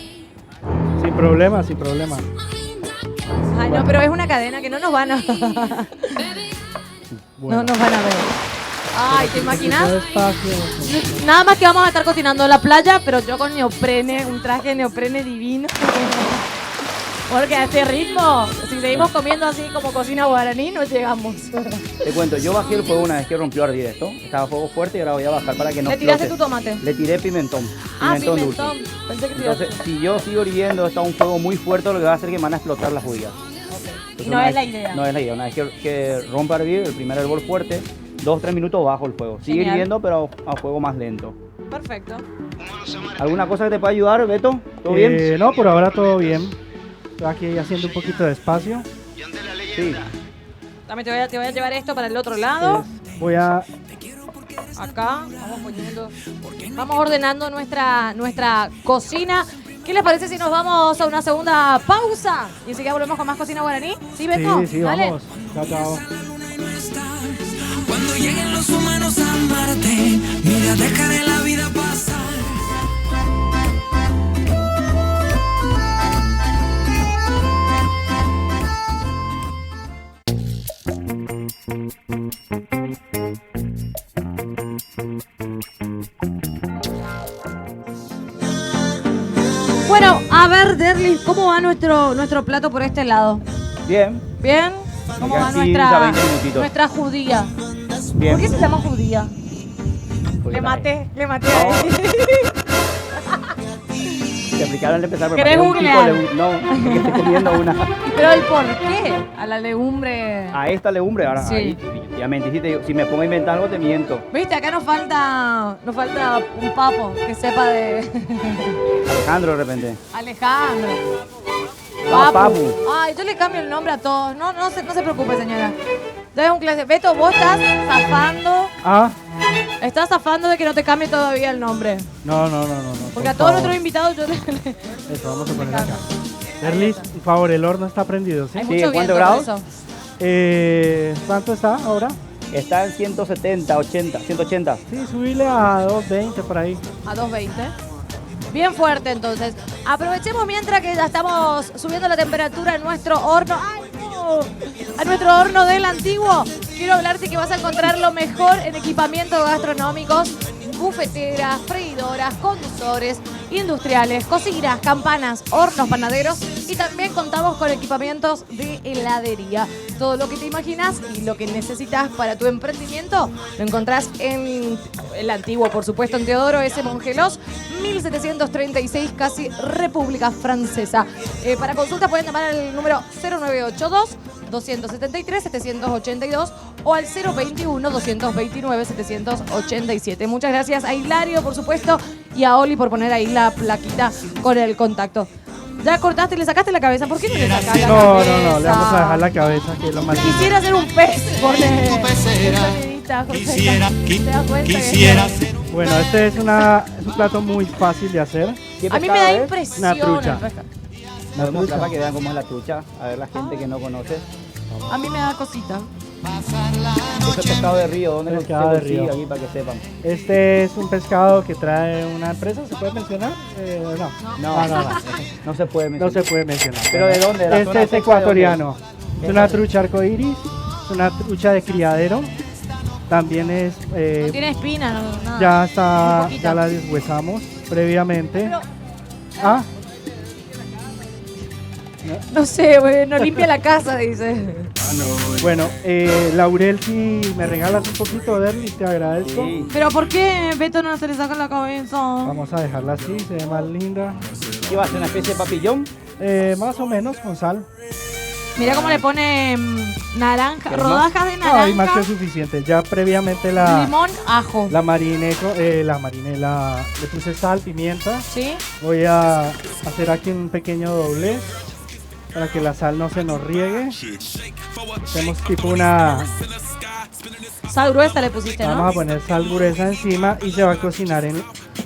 Sin problema, sin problema. Ay, no, pero es una cadena que no nos van a. Bueno. No nos van a ver. Ay, ¿te imaginas? Todo espacio. Nada más que vamos a estar cocinando en la playa, pero yo con neoprene, un traje de neoprene divino. Porque a este ritmo, si seguimos comiendo así como cocina guaraní, no llegamos. Te cuento, yo bajé el fuego una vez que rompió a arder esto. Estaba fuego fuerte y ahora voy a bajar para que no ¿Le tiraste explote. tu tomate? Le tiré pimentón. Ah, Pimentón pimentón. dulce. Pensé que Entonces, tiraste. si yo sigo hirviendo, está un fuego muy fuerte, lo que va a hacer es que van a explotar las judías. Y no es la idea. No es la idea. Una vez que rompa a hervir, el primer hervor fuerte, 2-3 minutos bajo el fuego. Sigue Genial. hirviendo, pero a fuego más lento. Perfecto. ¿Alguna cosa que te pueda ayudar, Beto? ¿Todo bien? No, por ahora todo bien. Estoy aquí haciendo un poquito de espacio. Sí. También te voy a llevar esto para el otro lado. Voy a... Acá, vamos poniendo. Vamos ordenando nuestra cocina. ¿Qué les parece si nos vamos a una segunda pausa? Y enseguida volvemos con más cocina guaraní. ¿Sí, Beto? Sí, sí, Dale. vamos. Chao, chao. Cuando lleguen los humanos a Marte, mira, dejaré la vida pasar. Bueno, a ver, Derly, ¿cómo va nuestro plato por este lado? Bien. ¿Bien? ¿Cómo va 15 a 20 minutitos. nuestra judía? Bien. ¿Por qué se llama judía? Porque Le maté a él. Te explicaron al empezar. ¿Querés preparé un googlear? tipo de no, porque estoy comiendo una. Pero el por qué a la legumbre. A esta legumbre, ahora Sí. ahí, definitivamente, si me pongo a inventar algo, te miento. Viste, acá nos falta un papo que sepa de Alejandro, de repente. Alejandro. Ah, Papu. Ay, yo le cambio el nombre a todos. No se preocupe, señora. Entonces un clase. Beto, vos estás zafando. Ah, Estás zafando de que no te cambie todavía el nombre. no. Porque a por todos favor. nuestros invitados yo le. Eso, vamos a poner acá. Derlis, por favor, el horno está prendido, ¿sí? Hay Sí, mucho ¿cuántos viento por grados? eso. ¿Cuánto está ahora? Está en 170, 80, 180. Sí, subile a 220 por ahí. A 220. Bien fuerte entonces. Aprovechemos mientras que ya estamos subiendo la temperatura en nuestro horno. ¡Ay, no! A nuestro horno del antiguo. Quiero hablarte que vas a encontrar lo mejor en equipamientos gastronómicos. Bufeteras, freidoras, conductores, industriales, cocinas, campanas, hornos panaderos y también contamos con equipamientos de heladería. Todo lo que te imaginas y lo que necesitas para tu emprendimiento lo encontrás en el antiguo, por supuesto, en Teodoro S. Mongelos, 1736, casi República Francesa. Para consultas pueden llamar al número 0982 273 782 o al 021 229 787. Muchas gracias a Hilario, por supuesto, y a Oli por poner ahí la plaquita con el contacto. Ya cortaste y le sacaste la cabeza. ¿Por qué no le sacas la No, cabeza? le vamos a dejar la cabeza, que es lo más lindo. Quisiera hacer un pez, pone. ¿Te das cuenta? Bueno, este es un plato muy fácil de hacer. ¿Qué A mí me pescado da es? impresión. Una trucha. el pescado. Voy a mostrar para que vean cómo es la trucha. A ver la gente que no conoce. A mí me da cosita. Este pescado de río, ¿dónde lo Pescado de consigue? río. Aquí para que sepan. Este es un pescado que trae una empresa, ¿se puede mencionar? No. No, no se puede No mencionar. se puede mencionar. ¿Pero de dónde? ¿De la zona Este es seca de ecuatoriano. dónde? Es una trucha arcoíris, es una trucha de criadero. También es... No tiene espina, no, nada. ya Muy está, poquita. ya la deshuesamos previamente. Pero- Ah, No sé, güey, no limpia la casa, dice. bueno, Laurel, si me regalas un poquito, Derly, te agradezco. Sí. Pero ¿por qué Beto no se le saca la cabeza? Vamos a dejarla así, se ve más linda. ¿Qué va a ser una especie de papillón? Más o menos con sal. Mira cómo le pone naranja, ¿Qué rodajas de No, hay más que naranja, suficiente. Ya previamente la limón, ajo. le puse sal, pimienta. ¿Sí? Voy a hacer aquí un pequeño doblez. para que la sal no se nos riegue. Hacemos tipo una... Sal gruesa le pusiste, ¿no? Vamos a poner sal gruesa encima y se va a cocinar en Yo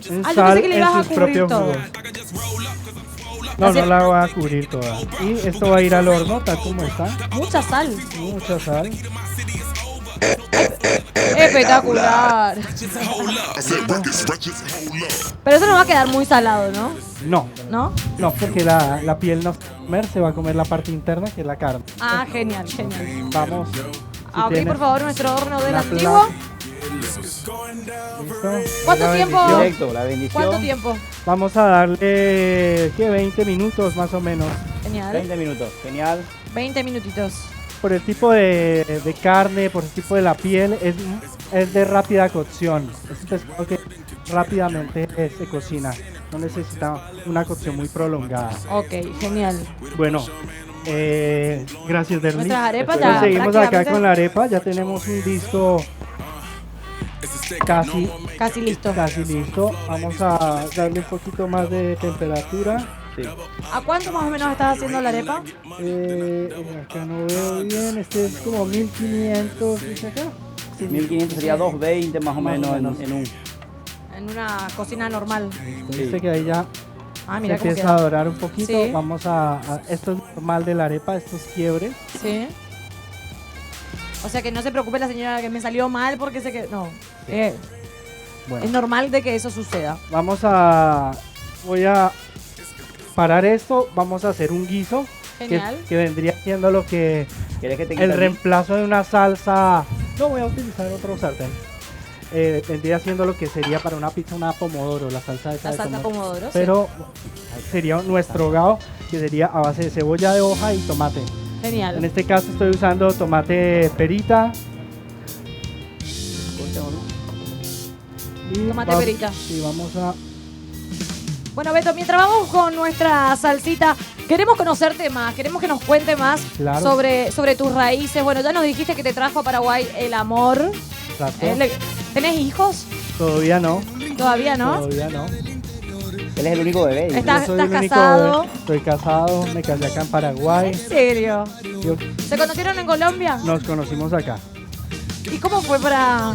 pensé sal que le en ibas a sus cubrir propios todo. jugos. No, Así- no la voy a cubrir toda. Y esto va a ir al horno tal como está. Mucha sal. Mucha sal. Espectacular. Pero eso no va a quedar muy salado, ¿no? No, ¿No? no, porque la piel no se va a comer, se va a comer la parte interna que es la carne. Ah, genial, genial. Vamos. si Abrí, tienes por favor, nuestro horno del una antiguo. ¿Listo? ¿Cuánto La tiempo? bendición. Directo, la bendición. ¿Cuánto tiempo? Vamos a darle, ¿qué? 20 minutos más o menos. Genial. 20 minutos, genial. 20 minutitos. Por el tipo de carne, por el tipo de la piel, es de rápida cocción. Es un pescado que rápidamente se cocina. No necesita una cocción muy prolongada. Ok, genial. Bueno, gracias, Derly. Nuestras arepas Entonces, ya seguimos acá prácticamente con la arepa. Ya tenemos un disco casi casi listo. listo. Vamos a darle un poquito más de temperatura. Sí. ¿A cuánto más o menos estás haciendo la arepa? Acá no veo bien. Este es como 1500. ¿Dice acá? Sí. 1500 sería 220 más o Más o menos menos. en un... En una cocina normal. Dice que ahí ya Ah, se mira cómo empieza a queda. dorar un poquito. Sí. Vamos esto es normal de la arepa, estos quiebres. Sí. O sea que no se preocupe la señora que me salió mal porque sé que... No. Bueno, Es normal de que eso suceda. voy a parar esto. Vamos a hacer un guiso que Genial. vendría siendo lo que ¿Quieres que te el quite reemplazo de una salsa. No voy a utilizar otro sartén. Vendría siendo lo que sería para una pizza una pomodoro, la salsa esa La de salsa pomodoro. pomodoro. sí. Pero sería nuestro hogao, que sería a base de cebolla de hoja y tomate. Genial. En este caso estoy usando tomate perita. Y Tomate perita. Sí, vamos a... Bueno, Beto, mientras vamos con nuestra salsita, queremos conocerte más, queremos que nos cuente más Claro. sobre tus raíces. Bueno, ya nos dijiste que te trajo a Paraguay el amor. Exacto. ¿Tenés hijos? Todavía no. Todavía no. Todavía no. Él es el único bebé. Está- Yo soy ¿Estás el único casado? bebé. Estoy casado, me casé acá en Paraguay. ¿En serio? Yo- ¿Se conocieron en Colombia? nos conocimos acá. ¿Y cómo fue para...?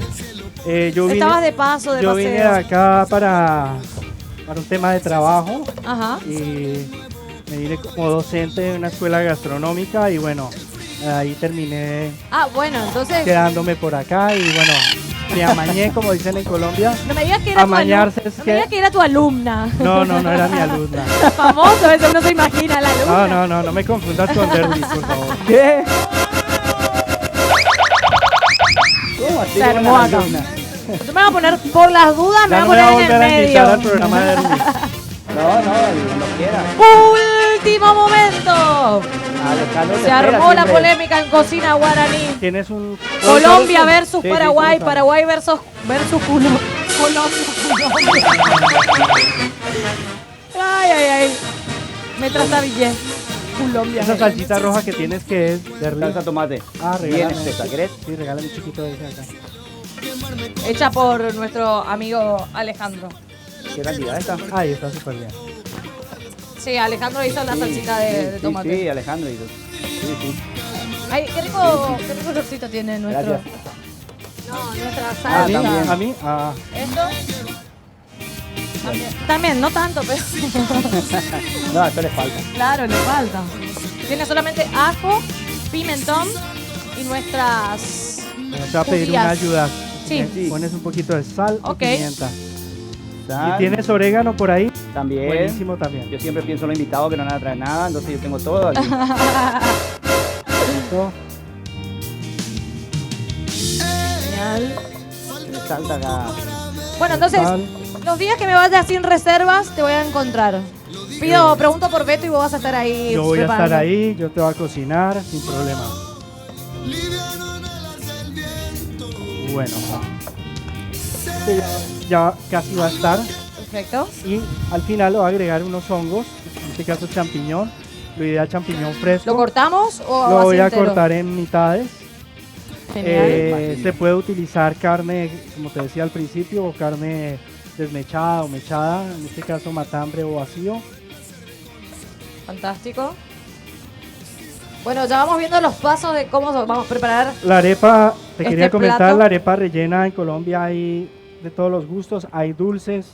Yo vine, ¿Estabas de paso, de yo paseo? vine acá para un tema de trabajo Ajá. y me vine como docente en una escuela gastronómica y bueno, ahí terminé Ah, bueno, entonces... quedándome por acá y bueno, me amañé como dicen en Colombia. No me digas que era Amañarse tu es no que- me digas que era tu alumna. No, no era mi alumna. Famoso, a veces uno se imagina la alumna. No me confundas con Derby, por favor. ¿Qué? ¿Cómo así? Se armó Buena acá. alumna. Yo me voy a poner, por las dudas, me Ya no voy me va a a poner volver en a el invitar al medio. programa de Derby. No, cuando quiera. Último momento. Alejandro te Se espera armó la siempre. polémica en cocina guaraní. Tienes un... Colombia versus Sí, Paraguay, sí, Paraguay versus Colombia. Ay. Me trata bien. Colombia. Esa salsita roja que tienes que es Derby. Salsa tomate. Ah, Bien regálame. espesa, ¿querés? Sí, regálame un chiquito de ese acá. Hecha por nuestro amigo Alejandro. ¿Qué cantidad esta? Ahí está súper bien. Sí, Alejandro hizo la salsita de tomate. Sí, Alejandro. Sí. Ay, qué rico olorcito tiene nuestro. Gracias. No, nuestra Ah, salsa. ¿A mí? también. ¿A mí? Ah, ¿Esto? También, no tanto, pero No, esto le falta. claro, le falta. Tiene solamente ajo, pimentón y nuestras... te va a pedir una Judías. ayuda. Sí. Me pones un poquito de sal Ok. y pimienta. Sal, ¿Y tienes orégano por ahí? también. Buenísimo también. Yo siempre pienso en los invitados que no van a traer nada, entonces yo tengo todo aquí. Listo. Genial. Me salta acá. Bueno, entonces, Sal. los días que me vayas sin reservas, te voy a encontrar. Pregunto por Beto y vos vas a estar ahí. Yo voy a estar preparando. ahí, yo te voy a cocinar sin problema. Bueno. Este ya casi va a estar. Perfecto. Y al final le voy a agregar unos hongos, en este caso champiñón. Lo ideal champiñón fresco. ¿Lo cortamos o Lo así voy a entero? cortar en mitades. Genial. Se puede utilizar carne, como te decía al principio, o carne desmechada o mechada, en este caso matambre o vacío. Fantástico. Bueno, ya vamos viendo los pasos de cómo vamos a preparar. La arepa, te quería comentar, plato. la arepa rellena en Colombia hay de todos los gustos. Hay dulces,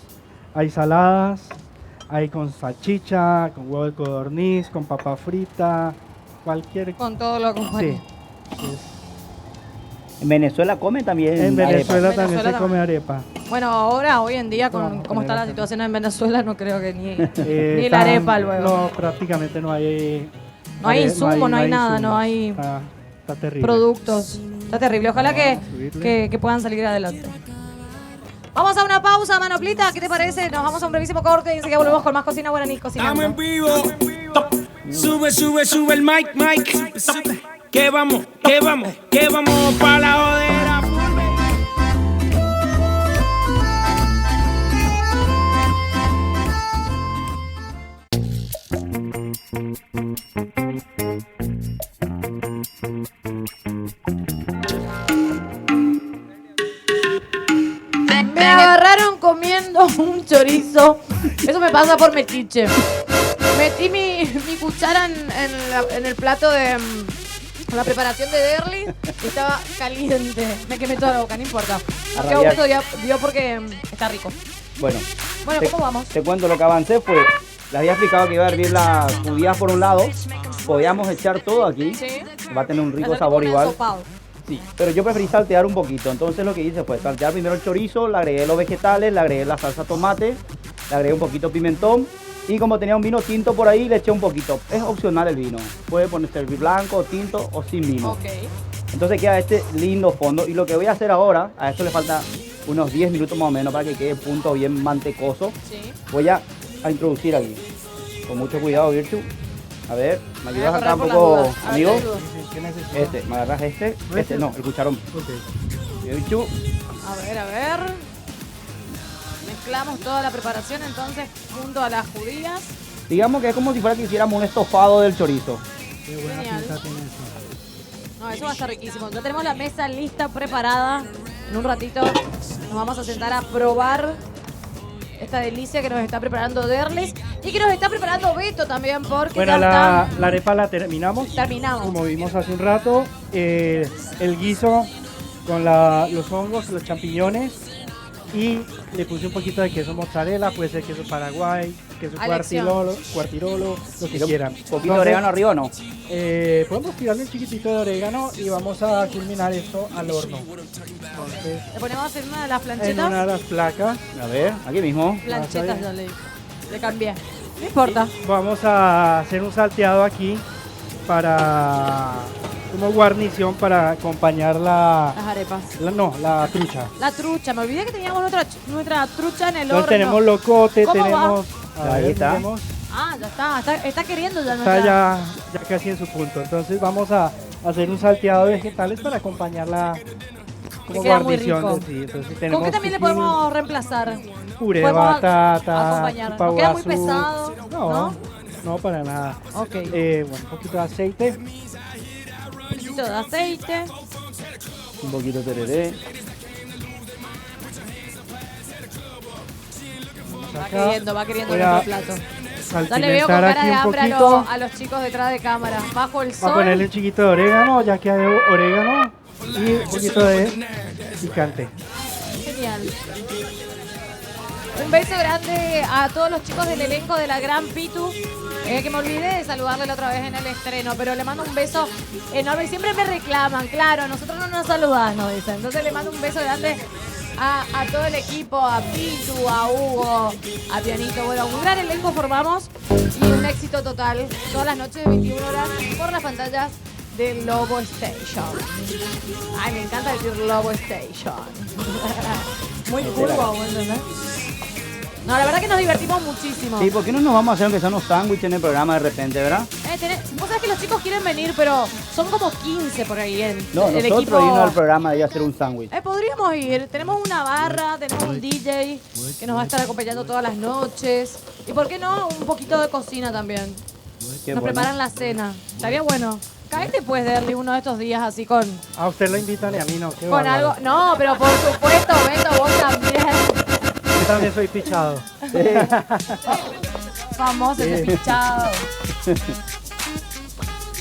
hay saladas, hay con salchicha, con huevo de codorniz, con papa frita, cualquier... Con todo lo que Sí. En Venezuela comen también En Venezuela arepa. también se Venezuela come arepa. Bueno, ahora, hoy en día, con No, cómo está la Venezuela. situación en Venezuela, no creo que ni Ni la arepa luego. No, prácticamente no hay... No hay insumo, no hay nada, no insumos. hay Está terrible. productos. Está terrible. Ojalá que puedan salir adelante. Vamos a una pausa, Manoplita. ¿Qué te parece? Nos vamos a un brevísimo corte y enseguida volvemos con más Cocina Guaraní cocinando. Estamos en vivo. Sube el mic. Que vamos pa' la jodera. Me agarraron comiendo un chorizo. Eso me pasa por metiche. Metí mi cuchara en el plato de la preparación de Derli y estaba caliente. Me quemé toda la boca, no importa. A Qué rayar. gusto dio porque está rico. Bueno, Bueno, te, ¿cómo vamos? te cuento lo que avancé fue, les había explicado que iba a hervir las judías por un lado, podíamos echar todo aquí, Sí. va a tener un rico Hacer sabor como un igual. ensopado. Sí, pero yo preferí saltear un poquito, entonces lo que hice fue saltear primero el chorizo, le agregué los vegetales, le agregué la salsa tomate, le agregué un poquito pimentón y como tenía un vino tinto por ahí le eché un poquito. Es opcional el vino, puede ponerse el blanco, tinto o sin vino. Ok. Entonces queda este lindo fondo y lo que voy a hacer ahora, a esto le falta unos 10 minutos más o menos para que quede el punto bien mantecoso. Sí. Voy a introducir aquí, con mucho cuidado, Virtu. A ver, ¿me Me voy a ayudas acá un correr por poco, las dudas. A ver, amigo? te ayudo. ¿Qué necesitas? Este, me agarras este no, el cucharón. Ok. Virtu, A ver. Mezclamos toda la preparación entonces junto a las judías. digamos que es como si fuera que hiciéramos un estofado del chorizo. Qué buena Genial. pinta tiene eso. No, eso va a estar riquísimo. Ya tenemos la mesa lista, preparada. En un ratito nos vamos a sentar a probar esta delicia que nos está preparando Derlis y que nos está preparando Beto también porque Bueno, ya la está. arepa la terminamos. Terminamos. Como vimos hace un rato, el guiso con los hongos, los champiñones y le puse un poquito de queso mozzarella, puede ser queso paraguay, queso A elección. cuartirolo, lo que Un quieran. poquito de Entonces, orégano arriba o no. podemos tirarle un chiquitito de orégano y vamos a culminar esto al horno. Entonces, Le ponemos en una de las en planchetas. una de las placas A ver, aquí mismo. Planchetas ya le cambié. No importa. vamos a hacer un salteado aquí para como guarnición para acompañar Las arepas. la trucha. La trucha. Me olvidé que teníamos nuestra trucha en el Entonces horno. tenemos locote, ¿Cómo va? tenemos... Ahí está. tenemos- Ah, ya está queriendo ya está nuestra. ya casi en su punto. Entonces vamos a hacer un salteado de vegetales para acompañarla como queda muy guarnición. rico. Sí, entonces ¿Con tenemos qué también le zucchini, podemos reemplazar? puré de podemos batata, acompañar? ¿No pavo queda muy azul. pesado? No, no para nada. Ok. Bueno, un poquito de aceite. Un poquito de aceite. Un poquito de tereré. Va queriendo Voy a nuestro plato. Ya le veo con salpimentar cara aquí de un hambre poquito. a los chicos detrás de cámara. Bajo el Voy a sol. ponerle un chiquito de orégano, ya que hay orégano. Y un poquito de picante. Genial. Un beso grande a todos los chicos del elenco de la Gran Pitu. Que me olvidé de saludarle la otra vez en el estreno, pero le mando un beso enorme. Y siempre me reclaman, claro, nosotros no nos saludamos, nos dicen. Entonces le mando un beso grande a todo el equipo, a Pitu, a Hugo, a Pianito. Bueno, un gran elenco formamos y un éxito total. Todas las noches de 21 horas por las pantallas de Lobo Station. Ay, me encanta decir Lobo Station. Muy curvo, ¿entendés? No, la verdad que nos divertimos muchísimo. Sí, ¿por qué no nos vamos a hacer aunque sea unos sándwiches en el programa de repente, verdad? Vos sabés que los chicos quieren venir, pero son como 15 por ahí en No, el nosotros equipo. irnos al programa y hacer un sándwich. Podríamos ir. Tenemos una barra, tenemos un DJ que nos va a estar acompañando todas las noches. Y por qué no, un poquito de cocina también. Qué Nos bueno. preparan la cena. Estaría bueno. Caete pues, Derly, uno de estos días así con A usted lo invitan y a mí no. Qué con bárbaro. algo. No, pero por supuesto, Beto, vos también. Yo también soy pichado. Famoso ese pichado.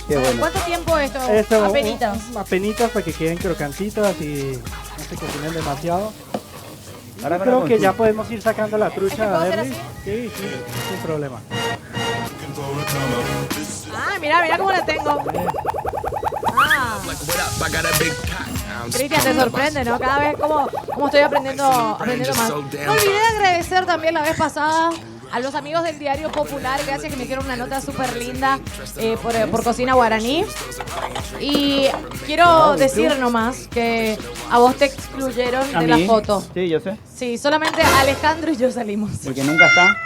Qué bueno. ¿Cuánto tiempo esto? Eso, Apenitas. apenitas para que queden crocantitas y no se cocinen demasiado. Ahora con Creo la que ya consulta. podemos ir sacando la trucha, puedo hacer Derly. así? Sí, sí, sin problema. Ah, mira cómo la tengo. Ah. Cristian, te sorprende, ¿no? Cada vez como estoy aprendiendo más. No olvidé agradecer también la vez pasada a los amigos del Diario Popular. Gracias que me hicieron una nota súper linda por Cocina Guaraní. Y quiero decir nomás que a vos te excluyeron ¿A de la mí? foto. Sí, yo sé. Sí, solamente Alejandro y yo salimos. El que nunca está.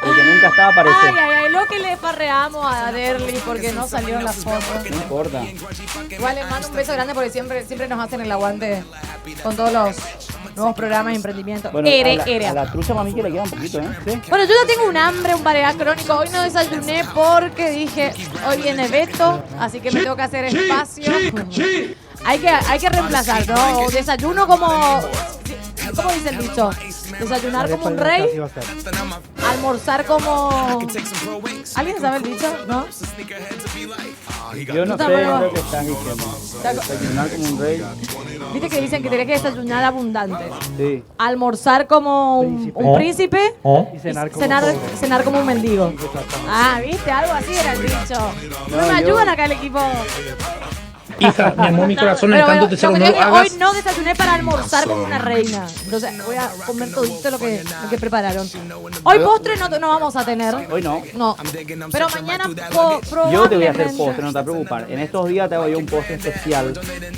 El que nunca está aparece. Ay, lo que le farreamos a Derly porque no salió en la foto. No importa. Igual les mando un beso grande porque siempre nos hacen el aguante con todos los nuevos programas de emprendimiento. Bueno, a la trucha mami que le queda un poquito, ¿eh? Sí. Bueno, yo ya tengo un hambre, un paredad crónico. Hoy no desayuné porque dije, hoy viene Beto, así que me tengo que hacer espacio. Hay que reemplazar, ¿no? Desayuno como... ¿Cómo dice el dicho? Desayunar como un rey, Así va a ser. almorzar como... ¿Alguien sabe el dicho? ¿No? Yo no sé tampoco. lo que están diciendo. Desayunar como un rey. Viste que dicen que tenés que desayunar abundante. Sí. Almorzar como un príncipe Y cenar como cenar como un mendigo. Ah, ¿viste? Algo así era el dicho. No me yo- ayudan acá el equipo. Hija, mi amor, mi corazón, Pero el tanto bueno, te lo que no digo lo es que hoy hagas. no desayuné para almorzar como una reina. Entonces voy a comer todito lo que prepararon. Hoy postre no vamos a tener. Hoy no. No. Pero mañana probablemente. Yo te voy a hacer postre, no te preocupes. En estos días te hago yo un postre especial.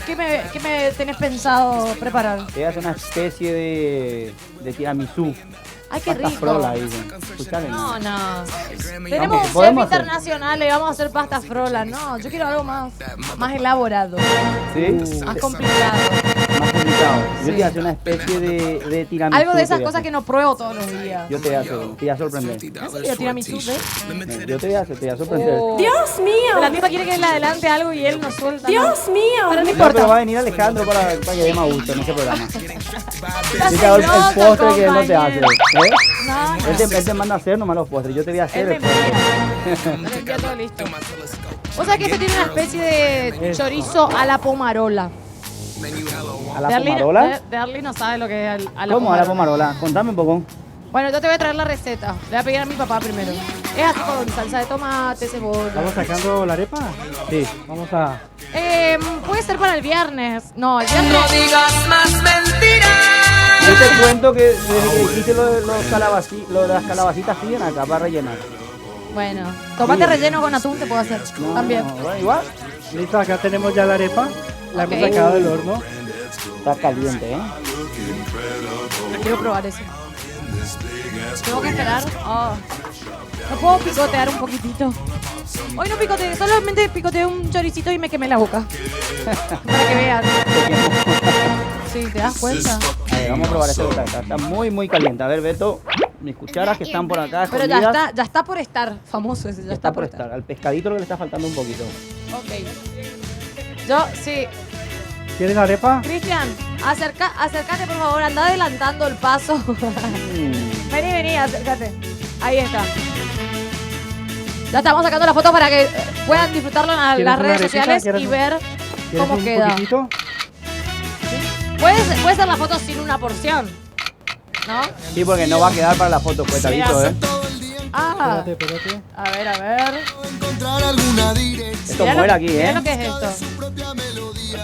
¿Qué me tenés pensado preparar? Te voy a hacer una especie de tiramisú. Ay, qué Pasta rico. frola, dicen. Escuchale. No. Tenemos un chef podemos hacer. internacional y vamos a hacer pasta frola. No, yo quiero algo más elaborado, ¿Sí? más complicado. Más complicado. Yo te voy a hacer una especie de tiramisú. Algo de esas te voy a cosas hacer. que no pruebo todos los días. Yo te voy a hacer, te voy a sorprender. ¿En serio tiramisú, ves? Yo te voy a hacer, te voy a sorprender. Oh. Dios mío. La tipa quiere que le adelante algo y él nos suelta. Dios mío. Pero no No, importa. pero va a venir Alejandro para que dé más gusto en ese programa. Está Yo te hago el celoso, postre que él no te hace. compañero. ¿Eh? No, no. Él te manda a hacer nomás los postres. Yo te voy a Él hacer me el postre. envía. Me envía todo listo. Vos sabés que este tiene una especie de chorizo a la pomarola. ¿A la pomarola? Darly no sabe lo que es a la ¿Cómo a la pomarola. pomarola? Contame un poco. Bueno, yo te voy a traer la receta. Le voy a pedir a mi papá primero. Es así con salsa de tomate, cebolla. ¿Vamos sacando la arepa? Sí. Vamos a... Puede ser para el viernes. No, el viernes. digas más mentiras. Yo te cuento que desde que dijiste lo de las calabacitas siguen acá para rellenar. Bueno, tomate relleno con atún te puedo hacer. No, También. bueno, igual. Listo, acá tenemos ya la arepa. La Ok. hemos sacado del horno. Está caliente, ¿eh? Quiero probar eso. Tengo que esperar. Oh. No puedo picotear un poquitito. Hoy no picoteé, solamente picoteé un choricito y me quemé la boca. Para que vean. Sí, ¿te das cuenta? A ver, vamos a probar esto. Está muy, muy caliente. A ver, Beto, mis cucharas que están por acá Pero escondidas. ya está por estar famoso ese, ya Está por estar. Al pescadito lo que le está faltando un poquito. Ok. Yo, sí. ¿Quieres arepa? Cristian, acércate por favor, anda adelantando el paso. Vení, acércate. Ahí está. Ya estamos sacando la foto para que puedan disfrutarlo en ¿Quieres las una redes arepita? sociales ¿Quieres y un- ver ¿Quieres cómo un queda. poquitito? Puede ser la foto sin una porción, ¿no? Sí, porque no va a quedar para la foto, cuetadito, ¿eh? Ah, Espérate. a ver. Esto Mirá muere lo- aquí, mirá ¿eh? lo que es esto.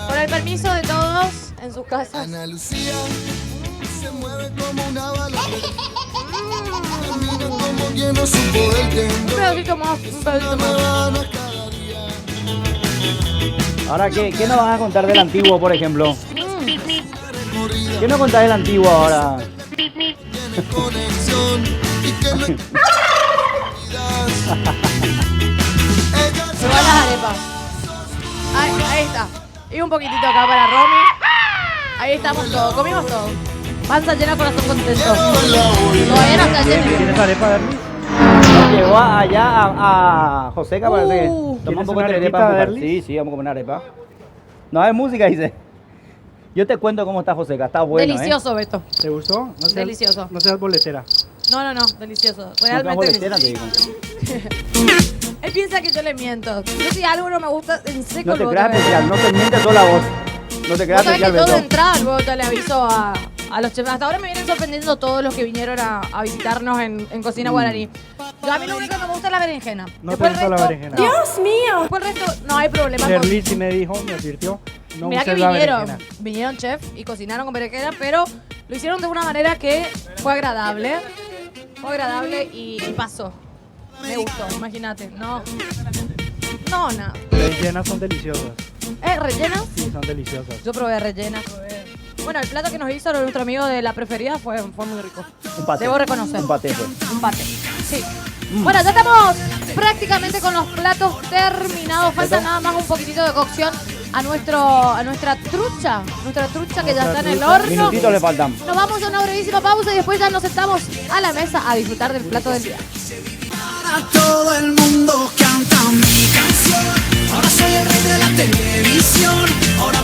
Con el permiso de todos en sus casas. Un pedacito más. Ahora, ¿qué nos vas a contar del antiguo, por ejemplo? ¿Qué nos contás del antiguo ahora? Probá las arepas. Ahí está. Y un poquitito acá para Romy. Ahí estamos todos. Comimos todo. Panza llena, corazón contento. Todavía no está lleno. ¿Quieres arepa, Derly? Llegó allá a Joseca, parece que toma un ¿Quieres poco una de arepita, arepa. Derly? Sí, sí, vamos a comer una arepa. No hay música, dice. Yo te cuento cómo está Joseca, está bueno, Delicioso, Beto. ¿Te gustó? No seas- Delicioso. No seas boletera. No, delicioso. ¿eh? No Realmente te te delicioso. digo. Él piensa que yo le miento. Yo si algo no me gusta, en seco No te luego creas te veo. especial, no te mientes sola vos. No te creas Vos sabés que especial, todo de Beto. entrada luego te le aviso a los chefs. Hasta ahora me vienen sorprendiendo todos los que vinieron a visitarnos en Cocina Guaraní. Yo a mí lo único que me gusta es la berenjena. No Después te el gusta la resto- berenjena. no. Dios mío. Después el resto no hay problema con... Shirley sí me dijo, me advirtió, no Mirá que uses la vinieron, berenjena. vinieron chef y cocinaron con berenjena, pero lo hicieron de una manera que fue agradable. Fue agradable y pasó. Me gustó, imagínate. No, nada. Rellenas son deliciosas. ¿Rellenas? Sí, son deliciosas. Yo probé rellenas, probé. Bueno, el plato que nos hizo nuestro amigo de la preferida fue muy rico. Un paté. Debo reconocer. Un paté fue. Un paté. Sí. Bueno, ya estamos prácticamente con los platos terminados. Falta ¿Beto? nada más un poquitito de cocción a nuestra trucha. Nuestra trucha que ya está en el horno. Minutitos le faltan. Nos vamos a una brevísima pausa y después ya nos sentamos a la mesa a disfrutar del plato del día. Ahora todo el mundo canta mi canción. Ahora soy el rey de la televisión. Ahora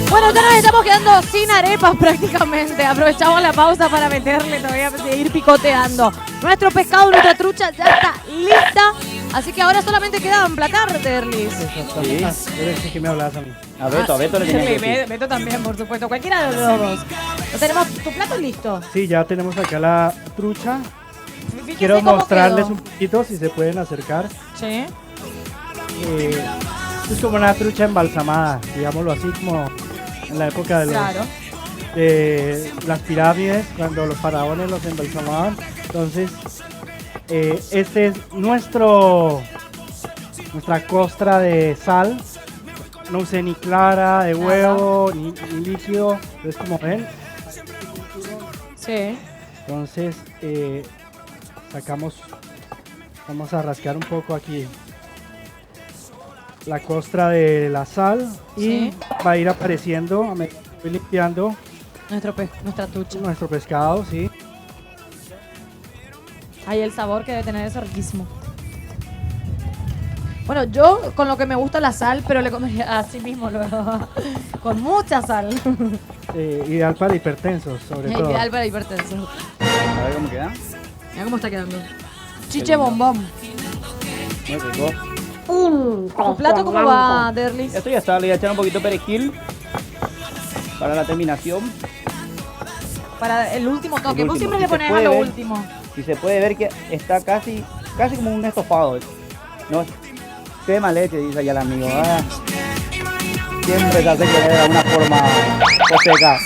Bueno, ya nos estamos quedando sin arepas prácticamente. Aprovechamos la pausa para meterle, todavía seguir picoteando. Nuestro pescado, nuestra trucha ya está lista. Así que ahora solamente queda emplatar, Derlis. Exactamente. Ah, eres el que me hablas a mí. A Beto le tenía que decir. Beto también, por supuesto. Cualquiera de los dos. Lo tenemos, tu plato listo. Sí, ya tenemos acá la trucha. Fíjense Quiero cómo mostrarles quedó. un poquito, si se pueden acercar. Sí. Es como una trucha embalsamada, digámoslo así, como en la época Claro. de las pirámides, cuando los faraones los embalsamaban. Entonces, este es nuestra costra de sal. No usé ni clara, de huevo, ni líquido. Es como ven. Sí. Entonces, vamos a rascar un poco aquí la costra de la sal y Sí. va a ir apareciendo, voy limpiando Nuestra trucha. nuestro pescado, sí. Ay, el sabor que debe tener eso riquísimo. Bueno, yo con lo que me gusta la sal, pero le comería así mismo luego. Con mucha sal. Ideal para hipertensos, sobre todo. Ideal para hipertensos. A ver cómo queda. Mira cómo está quedando. Chiche bombón. Muy rico. ¿Tu plato cómo va, Derlis? Esto ya está, le voy a echar un poquito de perejil para la terminación. Para el último toque. El Vos último, siempre le si se pones a puede lo ver. último. Si se puede ver que está casi como un estofado. No, crema leche, dice allá el amigo. Ah, siempre se hace querer de alguna forma seca.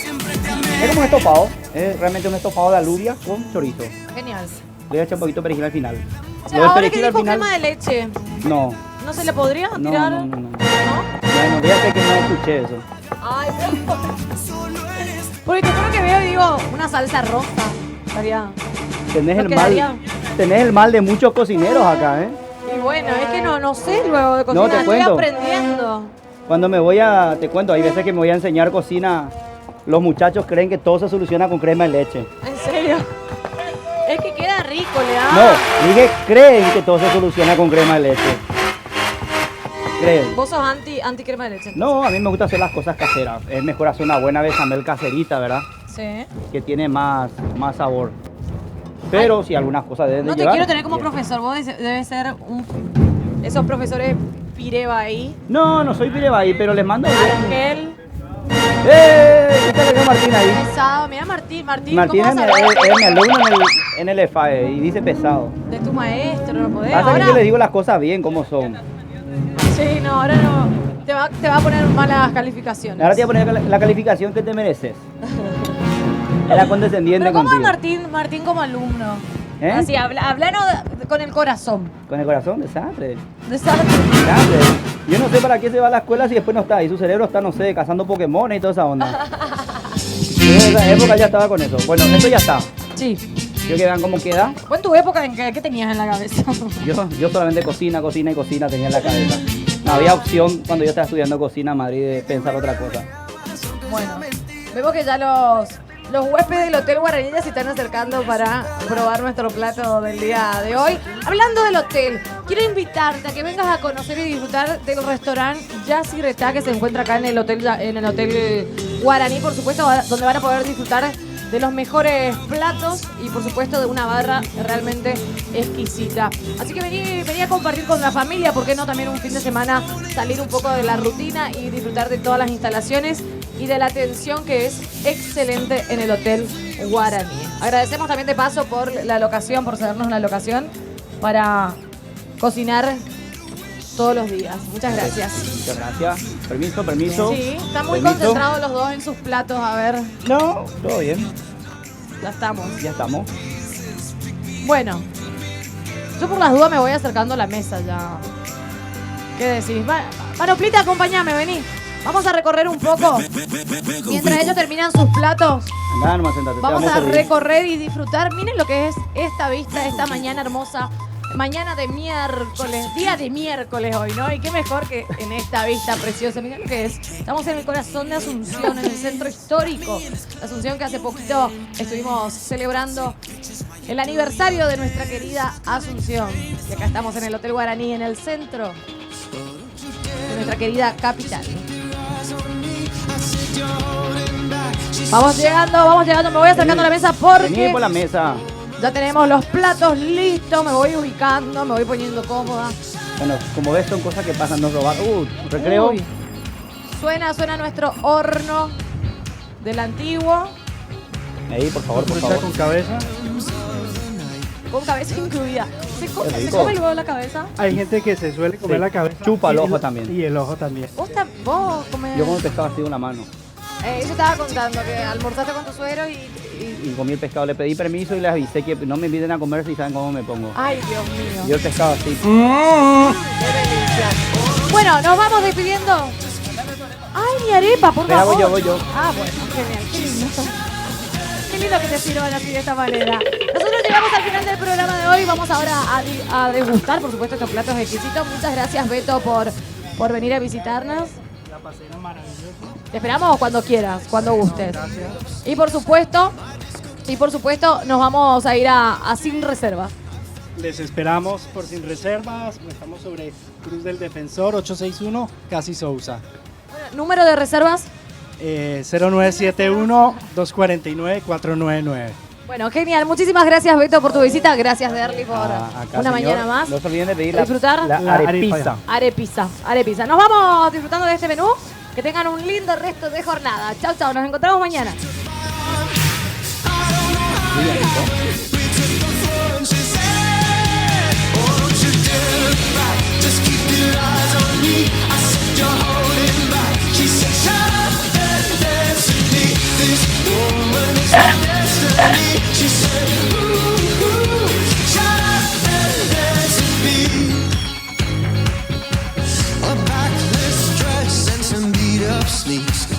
Es como un estofado, es realmente un estofado de alubia con chorizo. Genial. Le voy a echar un poquito de perejil al final. Che, Lo del ahora que perejil al dijo final- crema de leche, No, ¿no se le podría no, tirar? no, no, no. ¿No? No, fíjate que no escuché eso. Ay, no. Porque te juro que veo y digo, una salsa roja. Estaría... Tenés No el quedaría. mal, tenés el mal de muchos cocineros acá, ¿eh? Y bueno, es que no sé luego de No, cocina, te estoy cuento. aprendiendo. Cuando te cuento, hay veces que me voy a enseñar cocina, los muchachos creen que todo se soluciona con crema de leche. En serio. Es que queda rico, le da. No, dije creen que todo se soluciona con crema de leche. Creen. Vos sos anti crema de leche. No, a mí me gusta hacer las cosas caseras. Es mejor hacer una buena bechamel caserita, ¿verdad? Sí. Que tiene más sabor. Pero si algunas cosas deben de No te llevar, quiero tener como bien. profesor, vos debes ser esos profesores pireba ahí. No soy pirebaí, pero les mando bien. Argel, ¿Viste lo que Martín ahí? pesado. Mira Martín, Martín ¿cómo es vas mi, a hablar es mi alumno en el EFAE y dice pesado. de tu maestro? No podés. Pasa que Ahora, yo le digo las cosas bien como son. sí, no, ahora no. Te va a poner malas calificaciones. Ahora te voy a poner la calificación que te mereces. Era condescendiente Pero ¿cómo va contigo. Martín como alumno? ¿Eh? Así, hablanos con el corazón. Con el corazón, desastre. Desastre. Desastre. Yo no sé para qué se va a la escuela si después no está. Y su cerebro está, no sé, cazando Pokémon y toda esa onda. Yo en esa época ya estaba con eso. Bueno, esto ya está. Sí. Quiero que vean cómo queda. ¿Fue en tu época en qué tenías en la cabeza? Yo solamente cocina tenía en la cabeza. No había opción cuando yo estaba estudiando cocina en Madrid de pensar otra cosa. Bueno, vemos que ya los Los huéspedes del Hotel Guaraní ya se están acercando para probar nuestro plato del día de hoy. Hablando del hotel, quiero invitarte a que vengas a conocer y disfrutar del restaurante Jazz y Retá que se encuentra acá en el Hotel Guaraní, por supuesto, donde van a poder disfrutar de los mejores platos y por supuesto de una barra realmente exquisita. Así que vení a compartir con la familia, ¿por qué no? También un fin de semana salir un poco de la rutina y disfrutar de todas las instalaciones y de la atención que es excelente en el Hotel Guaraní. Agradecemos también de paso por la locación, por cedernos la locación para cocinar todos los días. Muchas gracias. Muchas gracias. Permiso. Sí, están muy Permiso. concentrados los dos en sus platos. A ver, No, todo bien. ya estamos. Ya estamos. Bueno, yo por las dudas me voy acercando a la mesa ya. ¿Qué decís? Manoplita, acompáñame, vení. Vamos a recorrer un poco. Mientras ellos terminan sus platos, Andá nomás, sentate. vamos a servir. recorrer y disfrutar. Miren lo que es esta vista, esta mañana hermosa. Mañana de miércoles, día de miércoles hoy, ¿no? Y qué mejor que en esta vista preciosa. Miren lo que es. Estamos en el corazón de Asunción, en el centro histórico de Asunción, que hace poquito estuvimos celebrando el aniversario de nuestra querida Asunción. Y acá estamos en el Hotel Guaraní, en el centro de nuestra querida capital. Vamos llegando, me voy acercando a la mesa Vení porque por la mesa. ya tenemos los platos listos, me voy ubicando, me voy poniendo cómoda. Bueno, como ves, son cosas que pasan, no robar. Recreo. Uy. Suena nuestro horno del antiguo, Ahí, por favor. Con cabeza. con cabeza incluida. ¿Se Qué come rico. luego la cabeza? Hay gente que se suele comer Sí. la cabeza. Chupa el y ojo también. Y el ojo también. Vos comés. Yo como pescado así de una mano. Eso estaba contando, que almorzaste con tu suegro y... Y comí el pescado, le pedí permiso y les avisé que no me inviten a comer si saben cómo me pongo. Ay, Dios mío. Yo el pescado así. Qué delicia. Bueno, nos vamos despidiendo. Ay, mi arepa, por Espera, favor. voy yo. Ah, bueno, genial, qué lindo. Qué lindo que te sirvan así de esta manera. Nosotros llegamos al final del programa de hoy. Vamos ahora a degustar, por supuesto, estos platos exquisitos. Muchas gracias, Beto, por venir a visitarnos. La pasera maravillosa. Te esperamos cuando quieras, cuando gustes. Gracias. Y por supuesto, nos vamos a ir a Sin Reserva. Les esperamos por Sin Reservas. Estamos sobre Cruz del Defensor 861, Casi Sousa. Número de reservas. 0971-249-499. Bueno, genial. Muchísimas gracias, Beto, por tu visita. Gracias, Derly, por Acá, una señor. mañana más. No se olviden de pedir Disfrutar la la arepisa. Arepisa. Nos vamos disfrutando de este menú. Que tengan un lindo resto de jornada. Chau, chau. Nos encontramos mañana. A backless dress and some beat up sneaks.